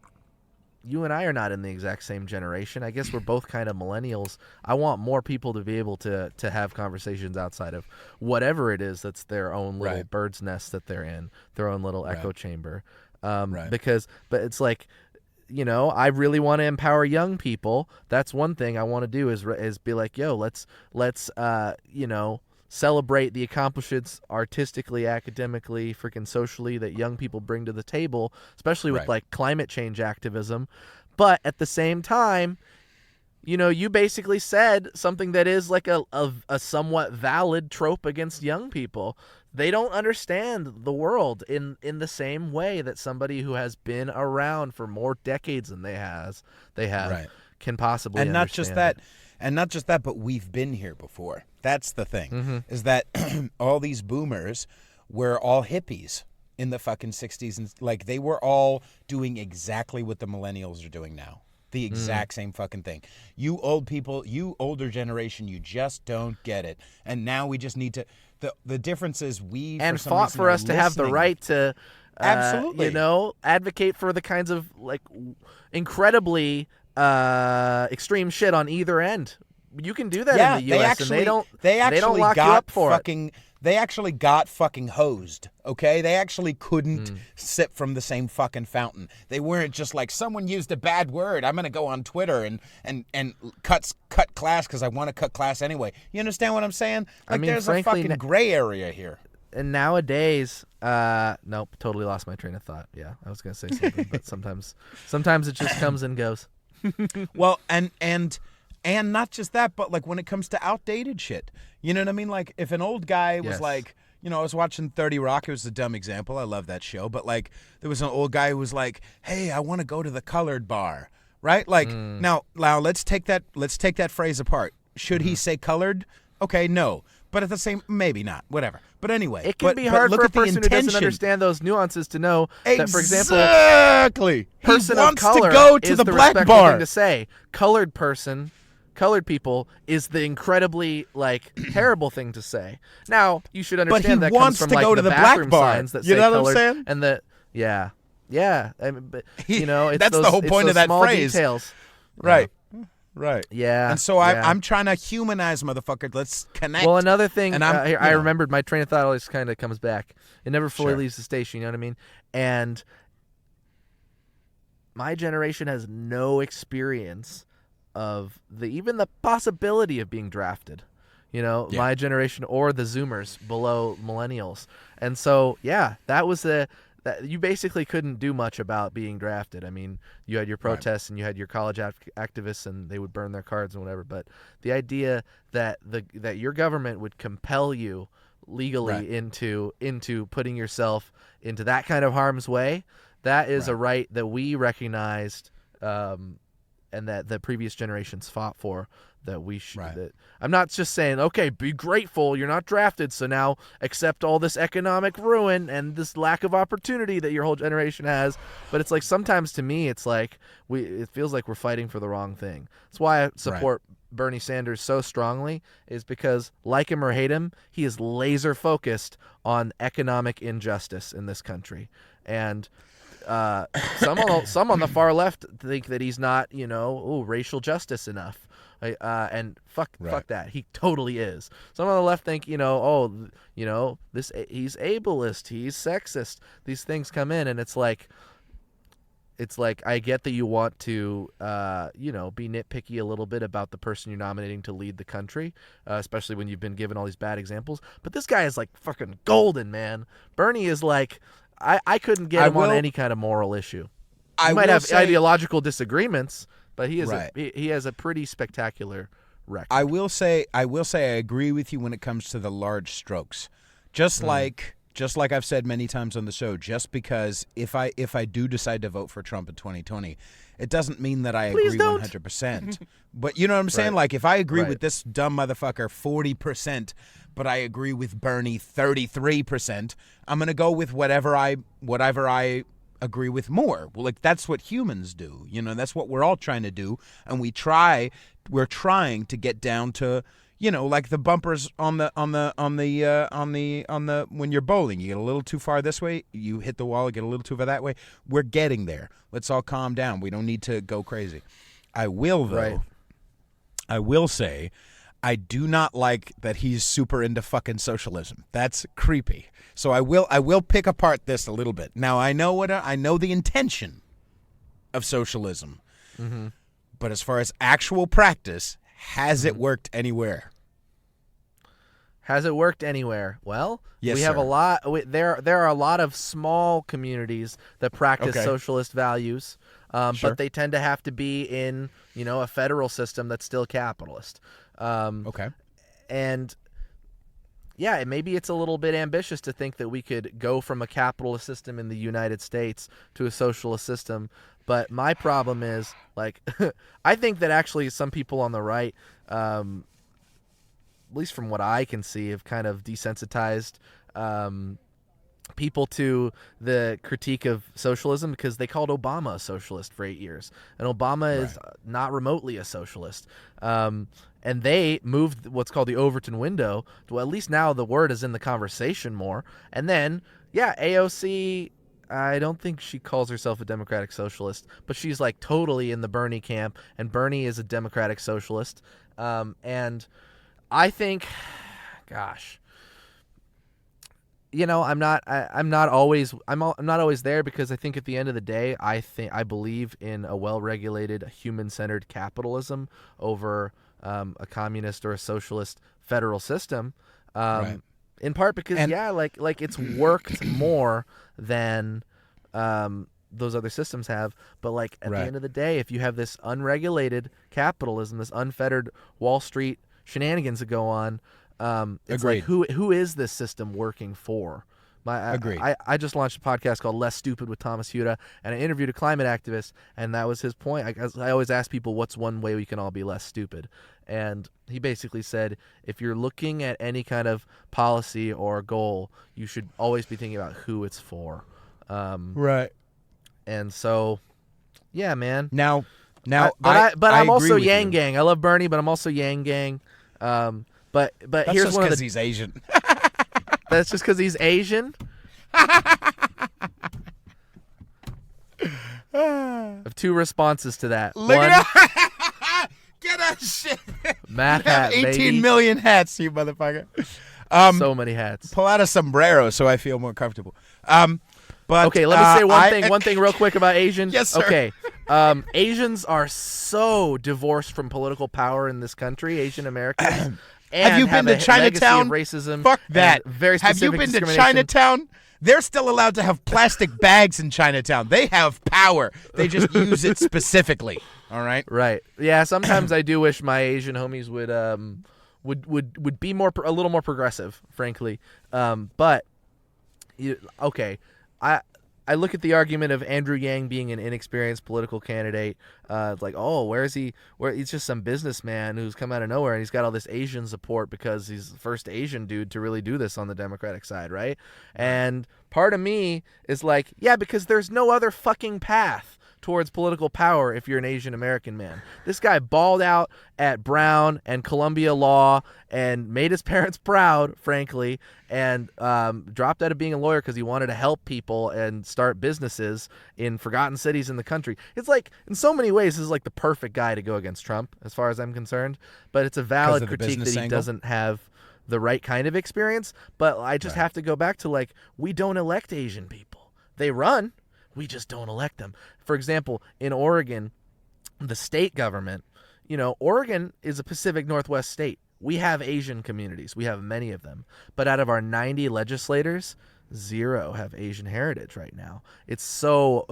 you and I are not in the exact same generation. I guess we're both kind of millennials. I want more people to be able to have conversations outside of whatever it is that's their own little bird's nest that they're in, their own little echo chamber. But it's like, I really want to empower young people. That's one thing I want to do is be like, yo, let's celebrate the accomplishments artistically, academically, freaking socially that young people bring to the table, especially with like climate change activism. But at the same time, you basically said something that is like a somewhat valid trope against young people. They don't understand the world in the same way that somebody who has been around for more decades than they have can possibly
understand. And not just that, And not just that, but we've been here before. That's the thing, is that all these boomers were all hippies in the fucking 60s. And like, they were all doing exactly what the millennials are doing now. The exact same fucking thing. You old people, you older generation, you just don't get it. And now we just need to, the difference is we,
and
for some
fought
reason,
for
are
us to have the
listening.
right to,
Absolutely,
you know, advocate for the kinds of like incredibly extreme shit on either end. You can do that in the U.S. and they don't lock you up for it.
They actually got fucking hosed, okay? They actually couldn't sip from the same fucking fountain. They weren't just like, someone used a bad word, I'm going to go on Twitter and cut class because I want to cut class anyway. You understand what I'm saying? Like, there's frankly, a fucking gray area here.
And nowadays, nope, totally lost my train of thought. Yeah, I was going to say something, but sometimes it just comes and goes.
Well, and not just that, but like when it comes to outdated shit, you know what I mean? Like if an old guy was like, you know, I was watching 30 Rock. It was a dumb example. I love that show. But like there was an old guy who was like, hey, I want to go to the colored bar. Right? Like now let's take that phrase apart. Should he say colored? Okay, no. But at the same, maybe not. Whatever. But anyway,
it can be hard for a person who doesn't understand those nuances to know that, for example, person of color
go to the black bar.
Thing to say, colored people is the incredibly like terrible thing to say. Now you should understand that comes from like the bathroom signs that say colored, what I'm saying? And the yeah. I mean, but you know, it's
that's
those,
the whole point of that
small
phrase.
Details.
Right. Right.
Yeah.
And so I'm trying to humanize motherfucker. Let's connect.
Well, another thing,
and
I remembered my train of thought always kind of comes back. It never fully leaves the station, you know what I mean? And my generation has no experience of even the possibility of being drafted. You know, my generation or the Zoomers below millennials. And so, that was you basically couldn't do much about being drafted. I mean, you had your protests and you had your college activists, and they would burn their cards and whatever. But the idea that that your government would compel you legally into putting yourself into that kind of harm's way, that is a right that we recognized, and that the previous generations fought for. That we should. That I'm not just saying, okay, be grateful you're not drafted, so now accept all this economic ruin and this lack of opportunity that your whole generation has. But it's like sometimes to me, it's like it feels like we're fighting for the wrong thing. That's why I support Bernie Sanders so strongly, is because, like him or hate him, he is laser focused on economic injustice in this country. And some on the far left think that he's not, racial justice enough. And fuck that. He totally is. Some on the left think, he's ableist, he's sexist. These things come in, and it's like I get that you want to, be nitpicky a little bit about the person you're nominating to lead the country, especially when you've been given all these bad examples. But this guy is like fucking golden, man. Bernie is like, I couldn't get him on any kind of moral issue. We might have ideological disagreements, but he is he has a pretty spectacular record.
I will say I agree with you when it comes to the large strokes. Just like I've said many times on the show, just because if I do decide to vote for Trump in 2020, it doesn't mean that I agree 100%. But you know what I'm saying? Like if I agree with this dumb motherfucker 40%, but I agree with Bernie 33%, I'm going to go with whatever I agree with more. Well, like that's what humans do. That's what we're all trying to do, and we're trying to get down to, like the bumpers on the when you're bowling, you get a little too far this way, you hit the wall, you get a little too far that way. We're getting there. Let's all calm down. We don't need to go crazy. I will say I do not like that he's super into fucking socialism. That's creepy. So I will pick apart this a little bit. Now I know the intention of socialism, but as far as actual practice, has it worked anywhere?
Has it worked anywhere? Well,
yes,
we have a lot. There are a lot of small communities that practice socialist values, but they tend to have to be in a federal system that's still capitalist. And yeah, maybe it's a little bit ambitious to think that we could go from a capitalist system in the United States to a socialist system. But my problem is, like, I think that actually some people on the right, at least from what I can see, have kind of desensitized people to the critique of socialism because they called Obama a socialist for 8 years. And Obama is not remotely a socialist. And they moved what's called the Overton window. Well, at least now the word is in the conversation more. And then, yeah, AOC, I don't think she calls herself a democratic socialist, but she's like totally in the Bernie camp, and Bernie is a democratic socialist. And I think, gosh, you know, I'm not always there because I think at the end of the day, I believe in a well-regulated, human-centered capitalism over a communist or a socialist federal system. In part because like it's worked more than those other systems have. But like at the end of the day, if you have this unregulated capitalism, this unfettered Wall Street shenanigans that go on, it's like who is this system working for?
Agreed.
I just launched a podcast called Less Stupid with Thomas Hiura, and I interviewed a climate activist, and that was his point. I always ask people, what's one way we can all be less stupid? And he basically said, if you're looking at any kind of policy or goal, you should always be thinking about who it's for.
Right.
And so, yeah, man.
Now,
I'm also Yang Gang. I love Bernie, but I'm also Yang Gang. But
that's
here's
just
one of
because he's Asian.
That's just because he's Asian. I have two responses to that.
Look
One,
at that. Get that shit.
Math
you have
hat,
18
baby.
million hats, you motherfucker.
So many hats.
Pull out a sombrero so I feel more comfortable. But
okay, let me say one thing real quick about Asian.
Yes, sir.
Okay. Asians are so divorced from political power in this country, Asian Americans.
Have you been to Chinatown?
Racism.
Fuck that.
Very
have you been to Chinatown? They're still allowed to have plastic bags in Chinatown. They have power. They just use it specifically. All right.
Right. Yeah. Sometimes I do wish my Asian homies would be a little more progressive, frankly. But okay, I look at the argument of Andrew Yang being an inexperienced political candidate. It's like, oh, where is he? He's just some businessman who's come out of nowhere, and he's got all this Asian support because he's the first Asian dude to really do this on the Democratic side, right? And part of me is like, yeah, because there's no other fucking path towards political power if you're an Asian American man. This guy balled out at Brown and Columbia Law and made his parents proud, frankly, and dropped out of being a lawyer because he wanted to help people and start businesses in forgotten cities in the country. It's like, in so many ways, this is like the perfect guy to go against Trump, as far as I'm concerned. But it's a valid critique that he doesn't have the right kind of experience. But I just have to go back to, like, we don't elect Asian people. They run. We just don't elect them. For example, in Oregon, the state government, Oregon is a Pacific Northwest state. We have Asian communities. We have many of them. But out of our 90 legislators, 0 have Asian heritage right now. It's so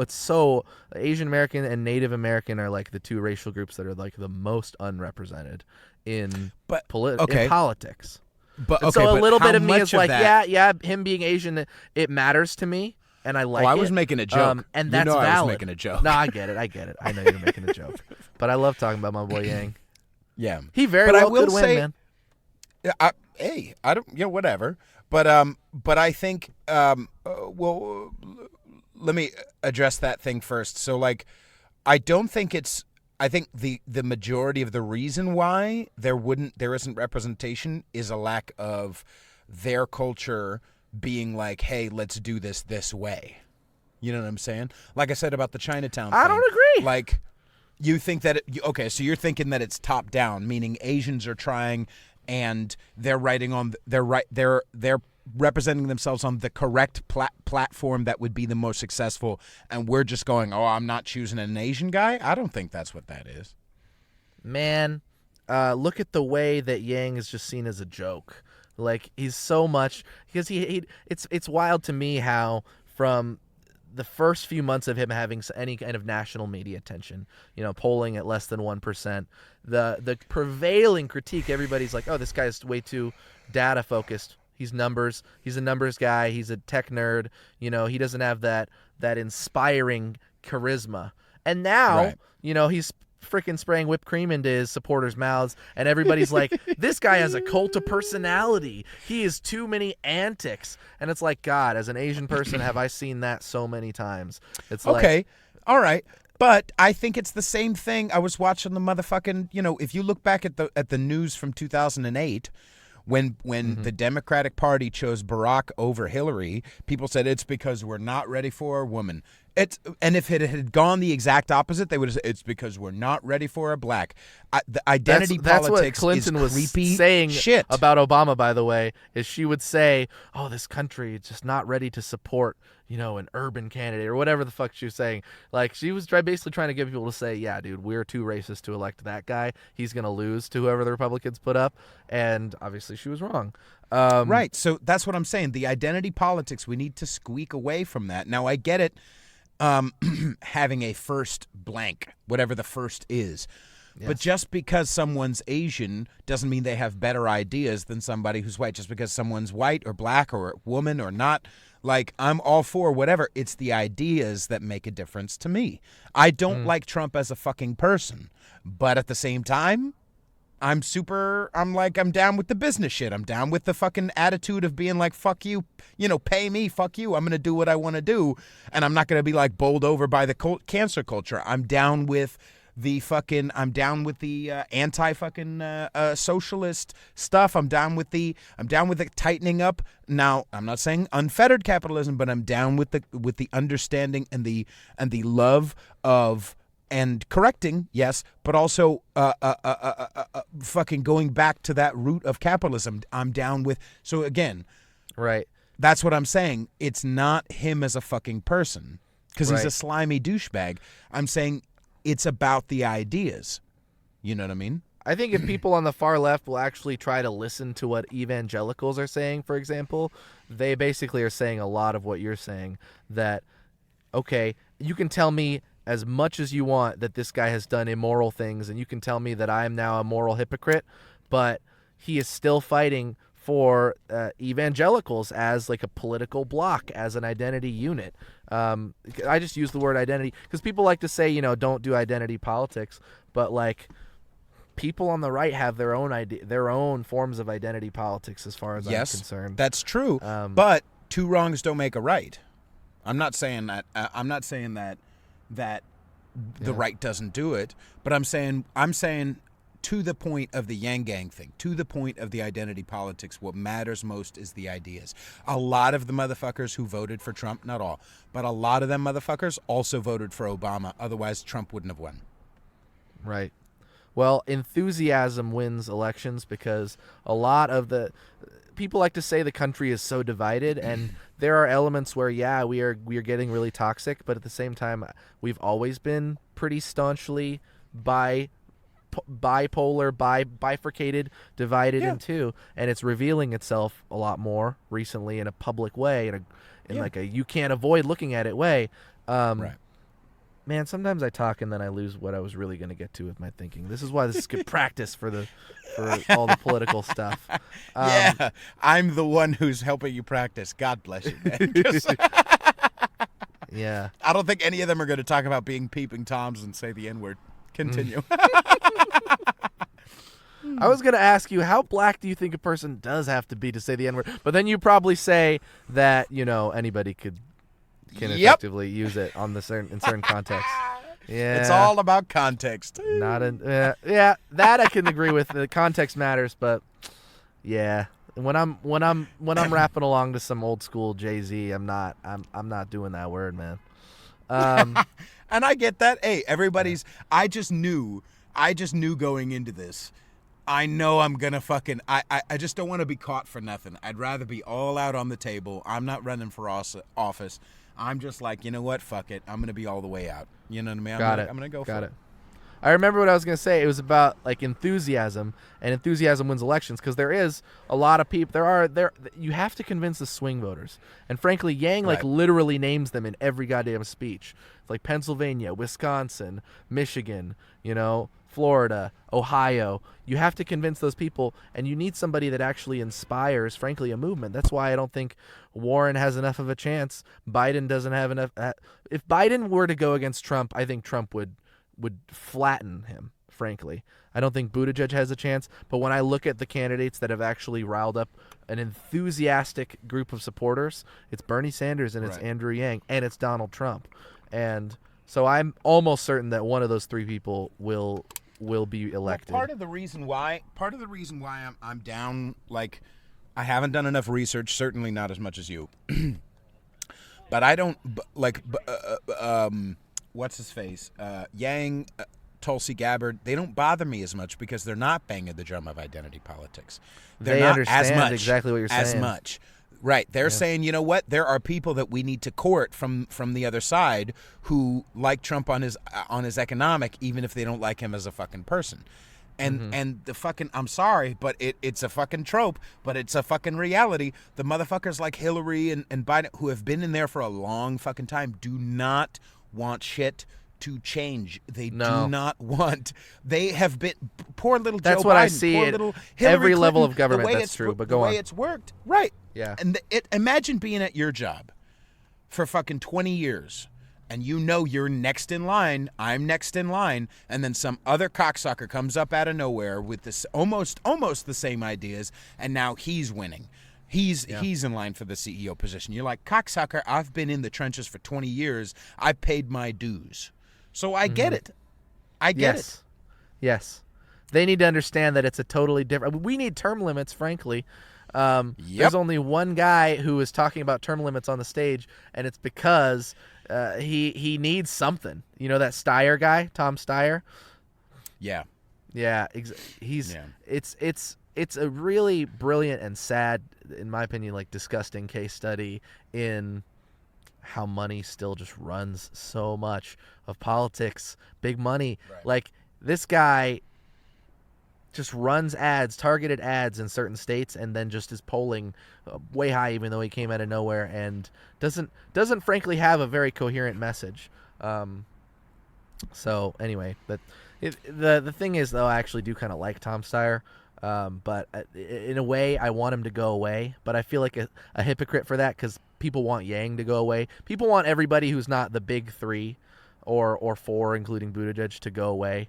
Asian American and Native American are like the two racial groups that are like the most unrepresented in politics.
But
so a little bit of me is like,
that...
him being Asian, it matters to me. And I like it.
I was making a joke.
And that's valid.
I was making a joke.
No, I get it. I know you're making a joke. But I love talking about my boy Yang.
Yeah.
He very well could win, man.
I don't, whatever. But I think, well, let me address that thing first. So, like, I think the majority of the reason why there isn't representation is a lack of their culture being like, hey, let's do this way. You know what I'm saying? Like I said about the Chinatown thing.
I don't agree.
Like, you think that so you're thinking that it's top down, meaning Asians are trying and they're they're representing themselves on the correct platform that would be the most successful, and we're just going, oh, I'm not choosing an Asian guy? I don't think that's what that is.
Man, look at the way that Yang is just seen as a joke. Like, he's so much because it's wild to me how from the first few months of him having any kind of national media attention, polling at less than 1%, the prevailing critique, everybody's like, oh, this guy's way too data focused. He's numbers. He's a numbers guy. He's a tech nerd. You know, he doesn't have that inspiring charisma. And now, you know, he's freaking spraying whipped cream into his supporters' mouths, and everybody's like, this guy has a cult of personality. He has too many antics. And it's like, God, as an Asian person, have I seen that so many times? It's
okay, all right. But I think it's the same thing. I was watching the motherfucking, you know, if you look back at the news from 2008, when the Democratic Party chose Barack over Hillary, people said it's because we're not ready for a woman. And if it had gone the exact opposite, they would have said it's because we're not ready for a black. The identity
that's
politics
what Clinton
is creepy
was saying
shit.
About Obama, by the way, is she would say, "Oh, this country is just not ready to support, you know, an urban candidate," or whatever the fuck she was saying. Like, she was basically trying to get people to say, "Yeah, dude, we're too racist to elect that guy. He's gonna lose to whoever the Republicans put up," and obviously she was wrong.
Right. So that's what I'm saying. The identity politics, we need to squeak away from that. Now, I get it. Having a first blank, whatever the first is. Yes. But just because someone's Asian doesn't mean they have better ideas than somebody who's white. Just because someone's white or black or a woman or not, like, I'm all for whatever. It's the ideas that make a difference to me. I don't like Trump as a fucking person, but at the same time, I'm down with the business shit. I'm down with the fucking attitude of being like, fuck you, you know, pay me, fuck you. I'm going to do what I want to do. And I'm not going to be like bowled over by the cancer culture. I'm down with the anti-fucking socialist stuff. I'm down with the tightening up. Now, I'm not saying unfettered capitalism, but I'm down with the understanding and the love of, and correcting, yes, but also fucking going back to that root of capitalism. I'm down with. So again,
right.
That's what I'm saying. It's not him as a fucking person because he's a slimy douchebag. I'm saying it's about the ideas. You know what I mean?
I think if people on the far left will actually try to listen to what evangelicals are saying, for example, they basically are saying a lot of what you're saying. That, okay, you can tell me as much as you want that this guy has done immoral things, and you can tell me that I am now a moral hypocrite, but he is still fighting for evangelicals as like a political bloc, as an identity unit. I just use the word identity because people like to say, you know, don't do identity politics, but like people on the right have their own forms of identity politics as far as I'm concerned.
That's true, but two wrongs don't make a right. I'm not saying that. I'm not saying that the right doesn't do it, but I'm saying to the point of the Yang Gang thing, to the point of the identity politics, what matters most is the ideas. A lot of the motherfuckers who voted for Trump, not all, but a lot of them motherfuckers also voted for Obama. Otherwise, Trump wouldn't have won. Right.
Well, enthusiasm wins elections because a lot of the people like to say the country is so divided, and there are elements where, we are getting really toxic, but at the same time, we've always been pretty staunchly bipolar, bifurcated, divided in two, and it's revealing itself a lot more recently in a public way, in like a you can't avoid looking at it way.
Right.
Man, sometimes I talk and then I lose what I was really going to get to with my thinking. This is why this is good practice for all the political stuff.
I'm the one who's helping you practice. God bless you, man.
Yeah.
I don't think any of them are going to talk about being peeping Toms and say the N-word. Continue.
I was going to ask you, how black do you think a person does have to be to say the N-word? But then you probably say that, you know, anybody can effectively use it in certain contexts. Yeah,
it's all about context.
That I can agree with. The context matters, but yeah, when I'm rapping along to some old school Jay-Z, I'm not doing that word, man.
And I get that. Hey, everybody's. I just knew going into this. I know I'm gonna fucking. I just don't want to be caught for nothing. I'd rather be all out on the table. I'm not running for office. I'm just like, you know what? Fuck it. I'm gonna be all the way out. You know what I mean? I'm gonna go for it.
I remember what I was going to say. It was about like enthusiasm, and enthusiasm wins elections, because there is a lot of people. You have to convince the swing voters, and frankly, Yang like literally names them in every goddamn speech. It's like Pennsylvania, Wisconsin, Michigan, Florida, Ohio. You have to convince those people, and you need somebody that actually inspires, frankly, a movement. That's why I don't think Warren has enough of a chance. Biden doesn't have enough. If Biden were to go against Trump, I think Trump would flatten him, frankly. I don't think Buttigieg has a chance, but when I look at the candidates that have actually riled up an enthusiastic group of supporters, it's Bernie Sanders and it's Andrew Yang and it's Donald Trump. And so I'm almost certain that one of those three people will be elected.
Well, part of the reason why I'm down, like, I haven't done enough research, certainly not as much as you. But I don't what's his face? Yang, Tulsi Gabbard, they don't bother me as much because they're not banging the drum of identity politics. They're
they
not
understand
as much,
exactly what you're saying.
As much. Right. They're saying, you know what? There are people that we need to court from the other side who like Trump on his economic, even if they don't like him as a fucking person. And the fucking, I'm sorry, but it's a fucking trope, but it's a fucking reality. The motherfuckers like Hillary and Biden, who have been in there for a long fucking time, do not want shit to change. They do not want. They have been poor little Joe Biden.
That's what I see
poor
at
little Hillary
every
Clinton,
level of government. That's true. But go on.
The way it's worked, right?
Yeah.
And imagine being at your job for fucking 20 years, and you're next in line. I'm next in line, and then some other cocksucker comes up out of nowhere with this almost the same ideas, and now he's winning. He's in line for the CEO position. You're like, cocksucker, I've been in the trenches for 20 years. I paid my dues. So I get it. I get it.
Yes. They need to understand that it's a totally different. We need term limits, frankly. There's only one guy who is talking about term limits on the stage, and it's because he needs something. You know that Steyer guy, Tom Steyer?
Yeah.
Yeah. It's a really brilliant and sad, in my opinion, like disgusting case study in how money still just runs so much of politics, big money. Right. Like this guy just runs ads, targeted ads in certain states, and then just is polling way high, even though he came out of nowhere, and doesn't frankly have a very coherent message. So anyway, but the thing is, though, I actually do kind of like Tom Steyer. But in a way, I want him to go away. But I feel like a hypocrite for that, because people want Yang to go away. People want everybody who's not the big three or four, including Buttigieg, to go away,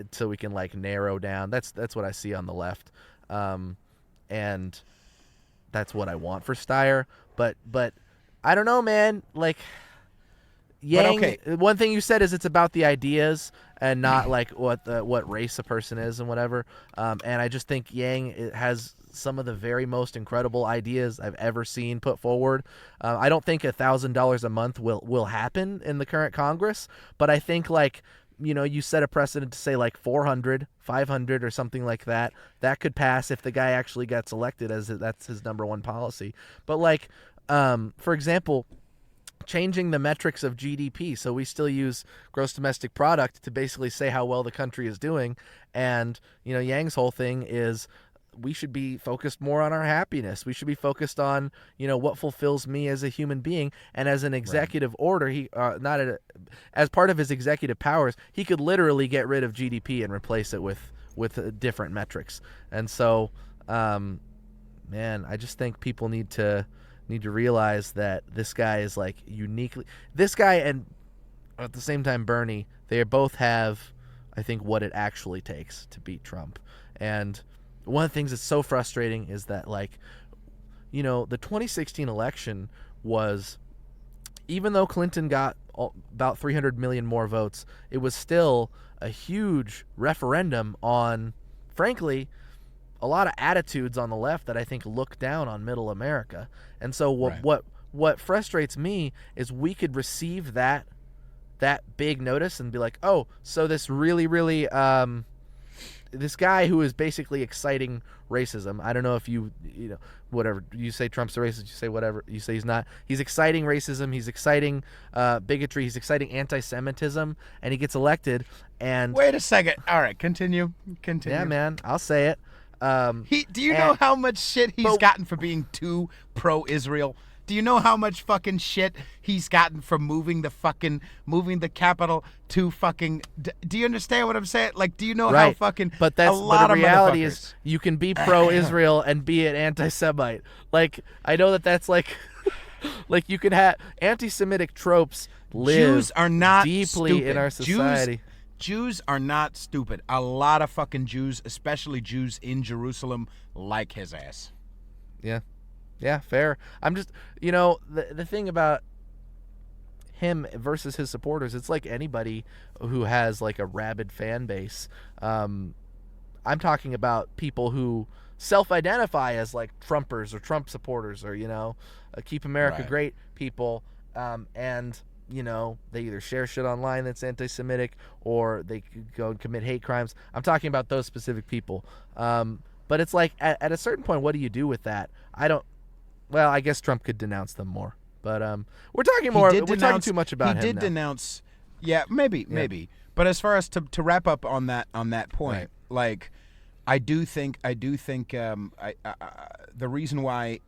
so we can like narrow down. That's what I see on the left, and that's what I want for Steyer. But I don't know, man. Like Yang, one thing you said is it's about the ideas and not like what race a person is and whatever. And I just think Yang has some of the very most incredible ideas I've ever seen put forward. I don't think $1,000 a month will happen in the current Congress, but I think you set a precedent to say like 400, 500 or something like that. That could pass if the guy actually gets elected, as that's his number one policy. But for example, changing the metrics of GDP, so we still use gross domestic product to basically say how well the country is doing. And Yang's whole thing is we should be focused more on our happiness. We should be focused on what fulfills me as a human being. And as an executive order, he as part of his executive powers, he could literally get rid of GDP and replace it with different metrics. And so, man, I just think people need to realize that this guy is this guy, and at the same time Bernie, they both have, I think, what it actually takes to beat Trump. And one of the things that's so frustrating is that the 2016 election was, even though Clinton got about 300 million more votes, it was still a huge referendum on, frankly, a lot of attitudes on the left that I think look down on middle America. And so what frustrates me is we could receive that big notice and be like, oh, so this really, really this guy who is basically exciting racism. I don't know if you know, whatever you say, Trump's a racist. You say whatever you say, he's not. He's exciting racism. He's exciting bigotry. He's exciting anti-Semitism, and he gets elected. And
wait a second. All right, continue.
Yeah, man, I'll say it.
Do you know how much shit he's gotten for being too pro-Israel? Do you know how much fucking shit he's gotten for moving the capital to fucking? Do you understand what I'm saying? Like, do you know how fucking?
But that's the reality is you can be pro-Israel and be an anti-Semite. Like, I know that's like, like you can have anti-Semitic tropes live
Jews are not
deeply
stupid.
in our society.
Jews are not stupid. A lot of fucking Jews, especially Jews in Jerusalem, like his ass.
Yeah. Yeah, fair. I'm just, the thing about him versus his supporters, it's like anybody who has like a rabid fan base. I'm talking about people who self-identify as like Trumpers or Trump supporters or, Keep America Great people. And, they either share shit online that's anti-Semitic or they could go and commit hate crimes. I'm talking about those specific people. But it's like at a certain point, what do you do with that? Well, I guess Trump could denounce them more, but we're talking talking too much about him.
He did denounce, yeah, maybe. But as far as to wrap up on that point, like, I do think the reason why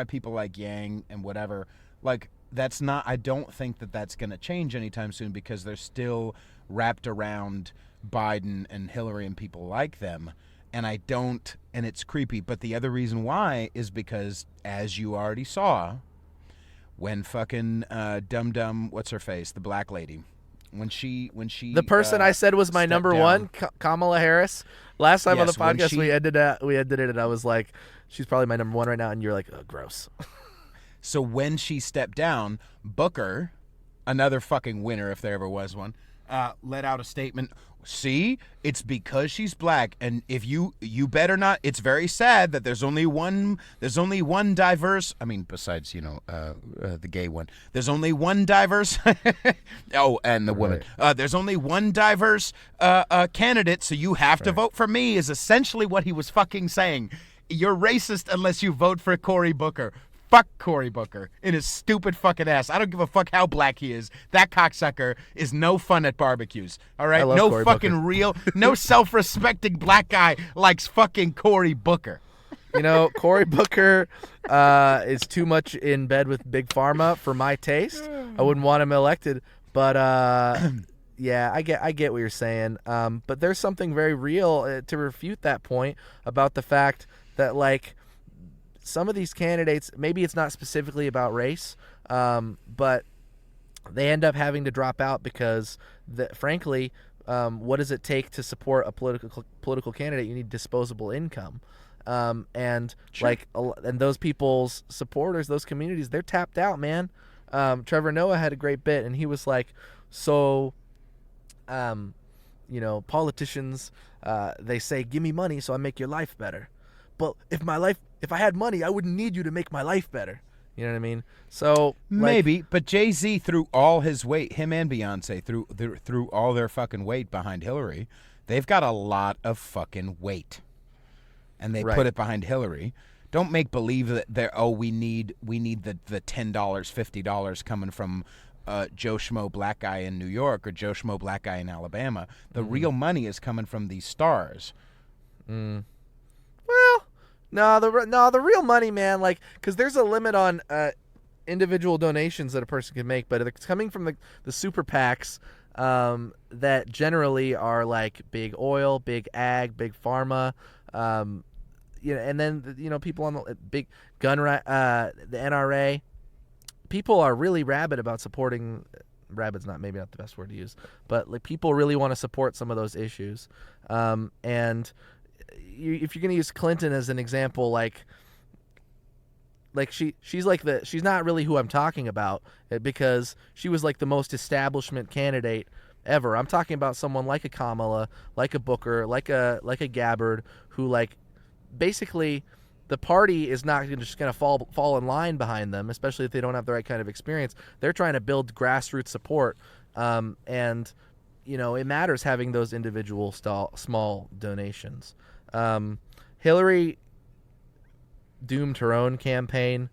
people like Yang and whatever, like, that's not. I don't think that's going to change anytime soon because they're still wrapped around Biden and Hillary and people like them. And and it's creepy. But the other reason why is because, as you already saw, when fucking Dum what's her face, the black lady, when she
the person I said was my number one, Kamala Harris. Last time on the podcast we ended it, and I was like, she's probably my number one right now, and you're like, oh, gross.
So when she stepped down, Booker, another fucking winner if there ever was one, let out a statement. See, it's because she's black, and if you better not. It's very sad that there's only one diverse. I mean, besides the gay one, there's only one diverse. Oh, and the woman. There's only one diverse candidate, so you have to vote for me. Is essentially what he was fucking saying. You're racist unless you vote for Cory Booker. Fuck Cory Booker in his stupid fucking ass. I don't give a fuck how black he is. That cocksucker is no fun at barbecues. All right? No
Cory
fucking
Booker.
real, no self-respecting black guy likes fucking Cory Booker.
Cory Booker is too much in bed with Big Pharma for my taste. I wouldn't want him elected, but yeah, I get what you're saying. But there's something very real to refute that point about the fact that, like, some of these candidates, maybe it's not specifically about race, but they end up having to drop out because, frankly, what does it take to support a political candidate? You need disposable income. And sure. And those people's supporters, those communities, they're tapped out, man. Trevor Noah had a great bit, and he was like, politicians, they say, give me money so I make your life better. But if I had money, I wouldn't need you to make my life better. You know what I mean? So
maybe, but Jay-Z threw all his weight, him and Beyonce threw all their fucking weight behind Hillary. They've got a lot of fucking weight, and they put it behind Hillary. Don't make believe that we need the $10, $50 coming from Joe Schmo black guy in New York or Joe Schmo black guy in Alabama. The real money is coming from these stars.
Well, no, the real money, man, like, because there's a limit on individual donations that a person can make, but it's coming from the super PACs that generally are like big oil, big ag, big pharma, and then people on the big gun, the NRA. People are really rabid about supporting. Rabid's maybe not the best word to use, but like people really want to support some of those issues, and. If you're gonna use Clinton as an example, like she's not really who I'm talking about because she was like the most establishment candidate ever. I'm talking about someone like a Kamala, like a Booker, like a Gabbard, who like basically the party is not just gonna fall in line behind them, especially if they don't have the right kind of experience. They're trying to build grassroots support, and it matters having those individual small donations. Hillary doomed her own campaign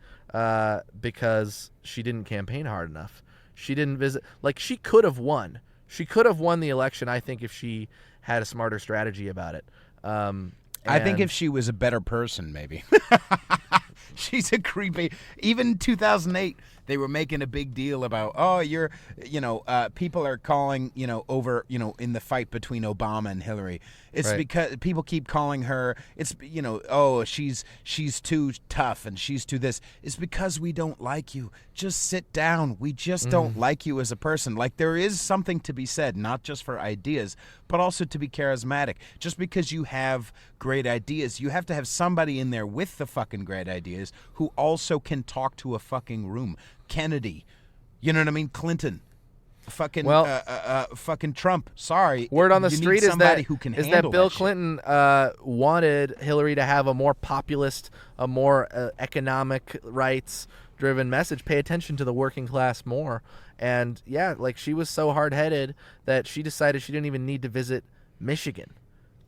because she didn't campaign hard enough. She didn't visit. Like, she could have won. She could have won the election, I think, if she had a smarter strategy about it.
I think if she was a better person, maybe. She's a creepy. Even 2008, they were making a big deal about, people are calling, over, in the fight between Obama and Hillary. It's because people keep calling her, it's, she's too tough and she's too this. It's because we don't like you. Just sit down. We just don't like you as a person. Like, there is something to be said, not just for ideas, but also to be charismatic. Just because you have great ideas, you have to have somebody in there with the fucking great ideas who also can talk to a fucking room. Kennedy, you know what I mean? Clinton, fucking Trump. Sorry,
word on the street is that Bill
that
Clinton wanted Hillary to have a more populist, a more economic rights-driven message. Pay attention to the working class more. And yeah, like, she was so hard-headed that she decided she didn't even need to visit Michigan.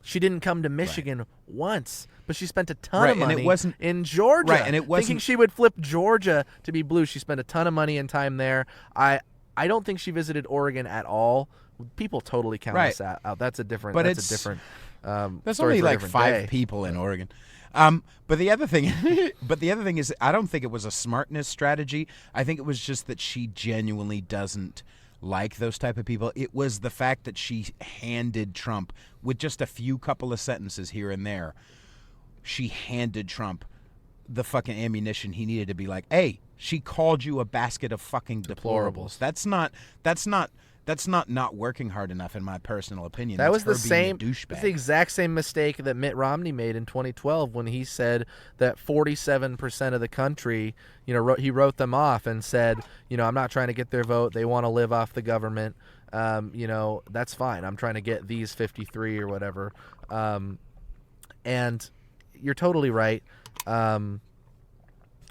She didn't come to Michigan once, but she spent a ton of money in Georgia.
Right, and it wasn't
thinking she would flip Georgia to be blue. She spent a ton of money and time there. I don't think she visited Oregon at all. People totally count us out. That's a different.
There's
story
only
for a
like
different
5
day.
people in Oregon. But the other thing, is, I don't think it was a smartness strategy. I think it was just that she genuinely doesn't like those type of people. It was the fact that she handed Trump, with just a couple of sentences here and there, she handed Trump the fucking ammunition he needed to be like, hey, she called you a basket of fucking deplorables. That's not working hard enough, in my personal opinion.
That was
That's
the exact same mistake that Mitt Romney made in 2012 when he said that 47% of the country, he wrote them off and said, I'm not trying to get their vote. They want to live off the government. That's fine. I'm trying to get these 53 or whatever. And you're totally right.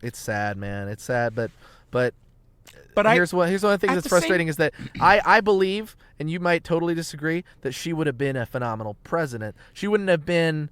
It's sad, man. It's sad, but here's one of the things that's frustrating is that I believe, and you might totally disagree, that she would have been a phenomenal president. She wouldn't have been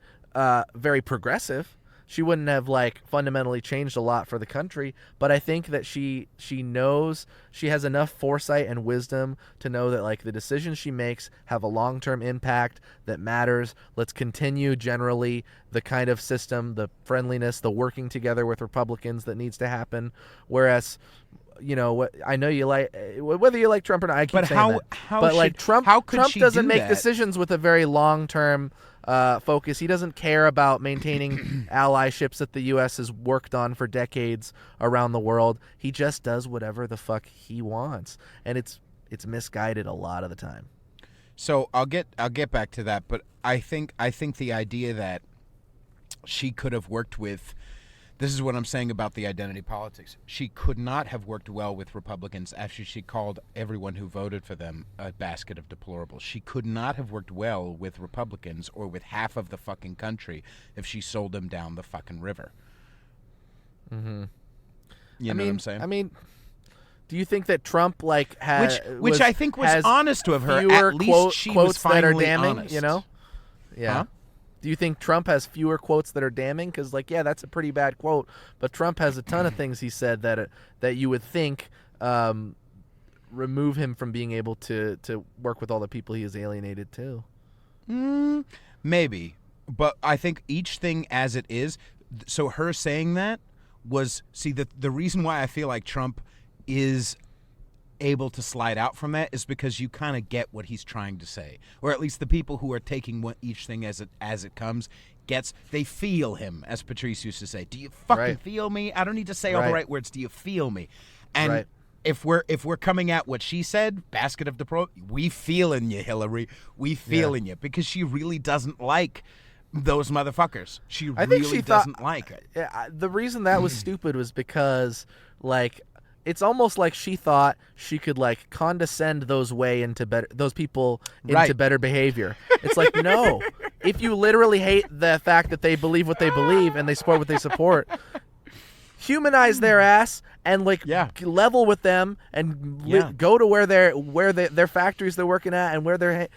very progressive. She wouldn't have fundamentally changed a lot for the country, but I think that she knows, she has enough foresight and wisdom to know that the decisions she makes have a long-term impact that matters. Let's continue generally the kind of system, the friendliness, the working together with Republicans that needs to happen. Whereas, I know you like, whether you like Trump or not, I keep saying that. Trump doesn't make decisions with a very long-term focus. He doesn't care about maintaining allyships that the U.S. has worked on for decades around the world. He just does whatever the fuck he wants, and it's misguided a lot of the time.
So I'll get back to that, but I think the idea that she could have worked with, this is what I'm saying about the identity politics. She could not have worked well with Republicans after she called everyone who voted for them a basket of deplorables. She could not have worked well with Republicans or with half of the fucking country if she sold them down the fucking river.
Mm-hmm.
You know what I'm saying?
I mean, do you think that Trump
which I think was honest of her? At least she was finally
that are damning,
honest.
Yeah.
Huh?
Do you think Trump has fewer quotes that are damning? Because, that's a pretty bad quote. But Trump has a ton of things he said that you would think remove him from being able to work with all the people he has alienated too.
Maybe. But I think each thing as it is, so her saying that was, the reason why I feel like Trump is able to slide out from that is because you kind of get what he's trying to say, or at least the people who are taking each thing as it comes they feel him, as Patrice used to say. Do you fucking feel me? I don't need to say all the right words. Do you feel me? And if we're coming at what she said, basket of we feeling you, Hillary. We feeling you, because she really doesn't like those motherfuckers. She doesn't like it.
The reason that was stupid was because it's almost like she thought she could condescend those people into better behavior. It's no. If you literally hate the fact that they believe what they believe and they support what they support, humanize their ass and like level with them and go to where their factories they're working at and where they're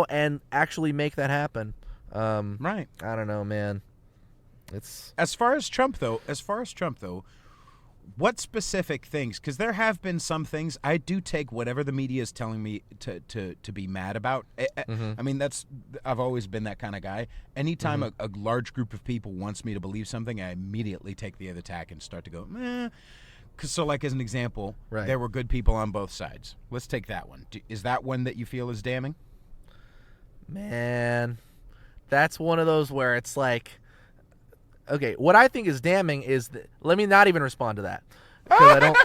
and actually make that happen.
Right.
I don't know, man. It's
as far as Trump though, what specific things? Because there have been some things I do take whatever the media is telling me to be mad about. I mean, I've always been that kind of guy. Anytime a large group of people wants me to believe something, I immediately take the other tack and start to go, meh. So, like as an example, there were good people on both sides. Let's take that one. Is that one that you feel is damning?
Man, that's one of those where it's like. Okay, what I think is damning is let me not even respond to that because I don't.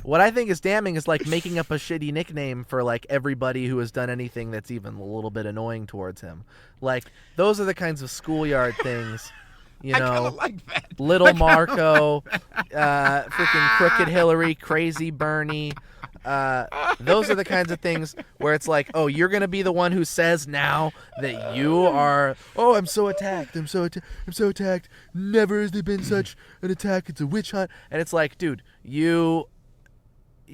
What I think is damning is like making up a shitty nickname for like everybody who has done anything that's even a little bit annoying towards him. Like those are the kinds of schoolyard things,
I kinda like that.
Little Marco, freaking Crooked Hillary, Crazy Bernie. Those are the kinds of things where it's like, oh, you're gonna be the one who says now that you are. Oh, I'm so attacked. I'm so attacked. Never has there been such an attack. It's a witch hunt. And it's like, dude, you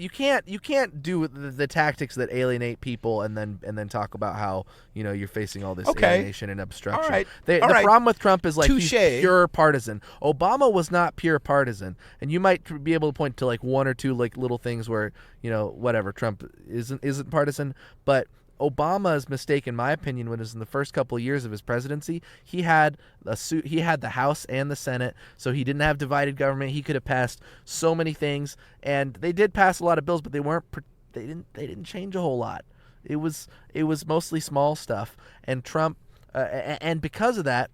can't do the tactics that alienate people and then talk about how you're facing all this alienation and obstruction.
All right.
The problem with Trump is like he's
Touché.
pure partisan. Obama was not pure partisan, and you might be able to point to like one or two like little things where whatever Trump isn't partisan, but Obama's mistake, in my opinion, was in the first couple of years of his presidency. He had the House and the Senate, so he didn't have divided government. He could have passed so many things, and they did pass a lot of bills, but they didn't change a whole lot. It was mostly small stuff, and Trump, and because of that,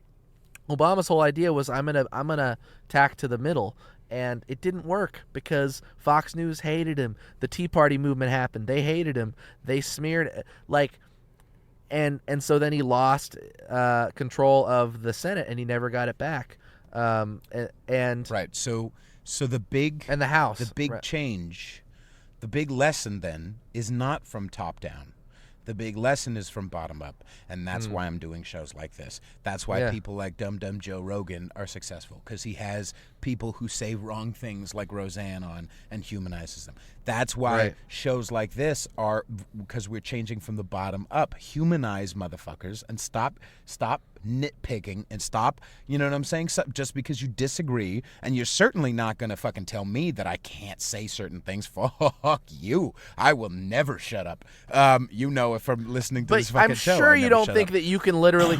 Obama's whole idea was I'm gonna tack to the middle. And it didn't work because Fox News hated him. The Tea Party movement happened. They hated him. They smeared and so then he lost control of the Senate and he never got it back. And
right. So the big
and the House,
the big change, the big lesson then is not from top down. The big lesson is from bottom up, and that's why I'm doing shows like this. That's why people like Dumb Joe Rogan are successful, because he has people who say wrong things like Roseanne on and humanizes them. That's why shows like this are, because we're changing from the bottom up. Humanize motherfuckers and stop nitpicking and stop, you know what I'm saying? So, just because you disagree, and you're certainly not going to fucking tell me that I can't say certain things. Fuck you. I will never shut up. From listening to this fucking show.
I'm sure you don't think that you can literally,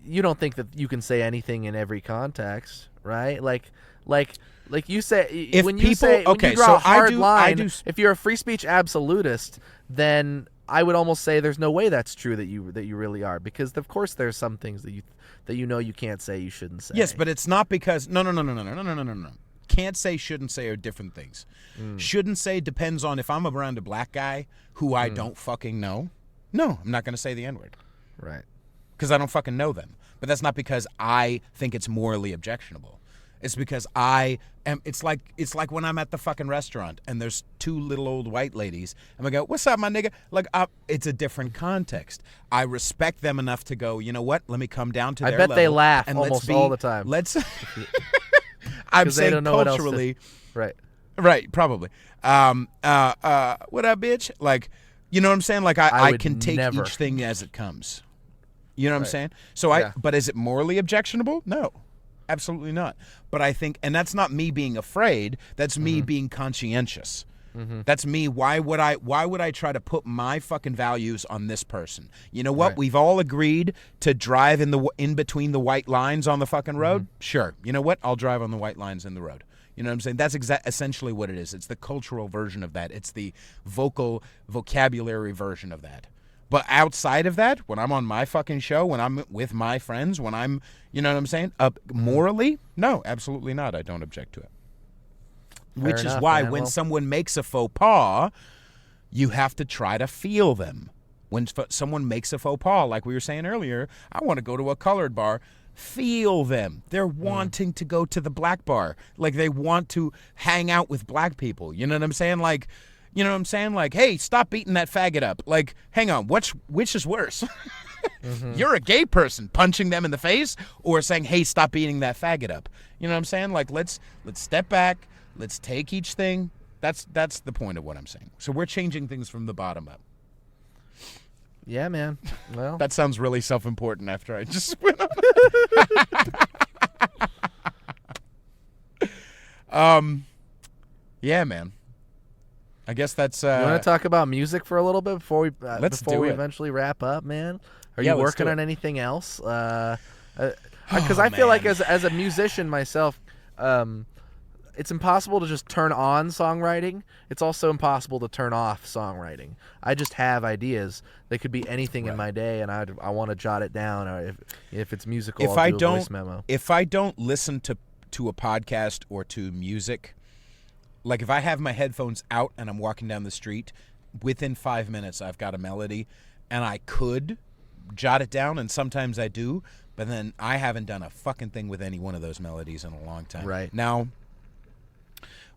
you don't think that you can say anything in every context, right? Like you say, when you draw a hard line, if you're a free speech absolutist, then I would almost say there's no way that's true that you really are, because of course there's some things that you can't say, you shouldn't say.
Yes, but it's not because no. Can't say, shouldn't say are different things. Shouldn't say depends on if I'm around a black guy who I don't fucking know. No, I'm not going to say the N-word.
Right.
Because I don't fucking know them. But that's not because I think it's morally objectionable. It's because it's like when I'm at the fucking restaurant and there's two little old white ladies and I go, "What's up, my nigga?" Like, it's a different context. I respect them enough to go, you know what? Let me come down to their level.
I bet they laugh
and
almost all the time.
I'm saying culturally, right, probably. What up, bitch? Like, you know what I'm saying? Like, I can take each thing as it comes. You know what I'm saying? So but is it morally objectionable? No, absolutely not. But I think, and that's not me being afraid. That's me being conscientious. That's me. Why would I try to put my fucking values on this person? You know what? We've all agreed to drive in between the white lines on the fucking road. Sure. You know what? I'll drive on the white lines in the road. You know what I'm saying? That's essentially what it is. It's the cultural version of that. It's the vocabulary version of that. But outside of that, when I'm on my fucking show, when I'm with my friends, when I'm, you know what I'm saying? Morally, no, absolutely not. I don't object to it. Which is why when someone makes a faux pas, you have to try to feel them. When someone makes a faux pas, like we were saying earlier, I want to go to a colored bar. Feel them. They're wanting to go to the black bar. Like, they want to hang out with black people. You know what I'm saying? Like, you know what I'm saying? Like, hey, stop beating that faggot up. Like, hang on, which is worse? You're a gay person, punching them in the face, or saying, hey, stop beating that faggot up. You know what I'm saying? Like, let's step back. Let's take each thing. That's the point of what I'm saying. So we're changing things from the bottom up.
Yeah, man. Well,
that sounds really self-important after I just went on. Yeah, man. I guess that's.
You want to talk about music for a little bit before we eventually wrap up, man? Are you working on anything else? Because I feel like as a musician myself, it's impossible to just turn on songwriting. It's also impossible to turn off songwriting. I just have ideas. They could be anything in my day, and I want to jot it down. Or if it's musical, I'll do a voice memo.
If I don't listen to a podcast or to music, like if I have my headphones out and I'm walking down the street, within 5 minutes I've got a melody, and I could jot it down, and sometimes I do, but then I haven't done a fucking thing with any one of those melodies in a long time.
Right.
Now,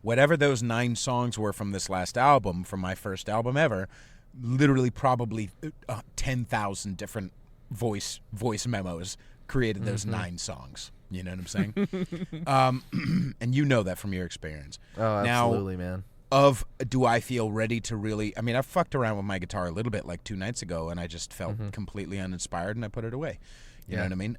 whatever those 9 songs were from this last album, from my first album ever, literally probably 10,000 different voice memos created those 9 songs. You know what I'm saying? And you know that from your experience.
Oh, absolutely,
now,
man.
Do I feel ready to really... I mean, I fucked around with my guitar a little bit like 2 nights ago, and I just felt completely uninspired, and I put it away. You know what I mean?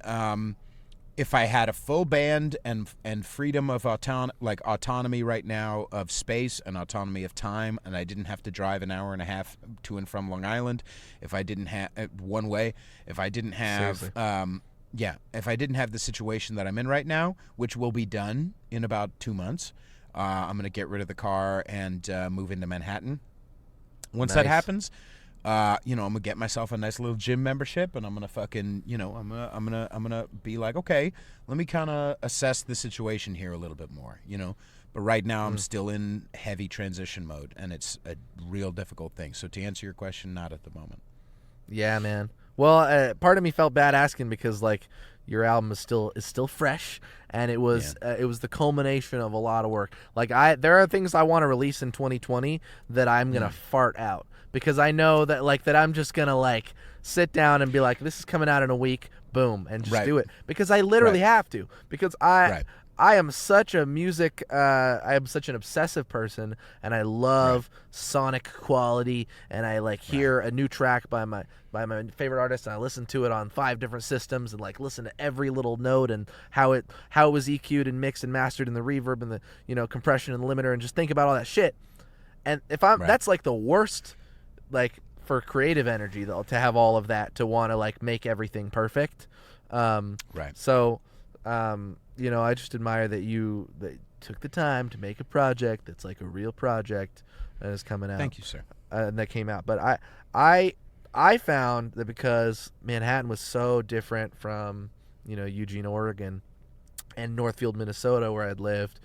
If I had a full band and freedom of autonomy right now of space and autonomy of time, and I didn't have to drive an hour and a half to and from Long Island, if I didn't have one way, if I didn't have if I didn't have the situation that I'm in right now, which will be done in about 2 months, I'm gonna get rid of the car and move into Manhattan. Once that happens, I'm gonna get myself a nice little gym membership, and I'm gonna fucking, I'm gonna be like, okay, let me kind of assess the situation here a little bit more, But right now, I'm still in heavy transition mode, and it's a real difficult thing. So to answer your question, not at the moment.
Yeah, man. Well, part of me felt bad asking because like your album is still fresh, and it was the culmination of a lot of work. Like there are things I want to release in 2020 that I'm gonna fart out. Because I know that I'm just gonna like sit down and be like, this is coming out in a week, boom, and just do it. Because I literally have to. Because I am such a music, I am such an obsessive person, and I love sonic quality, and I like hear a new track by my favorite artist, and I listen to it on 5 different systems, and like listen to every little note and how it was EQ'd and mixed and mastered, and the reverb and the compression and the limiter, and just think about all that shit. And if that's like the worst. Like for creative energy though, to have all of that, to want to like make everything perfect. So, I just admire that you took the time to make a project that's like a real project that is coming out.
Thank you, sir.
And that came out. But I found that because Manhattan was so different from Eugene, Oregon, and Northfield, Minnesota, where I'd lived.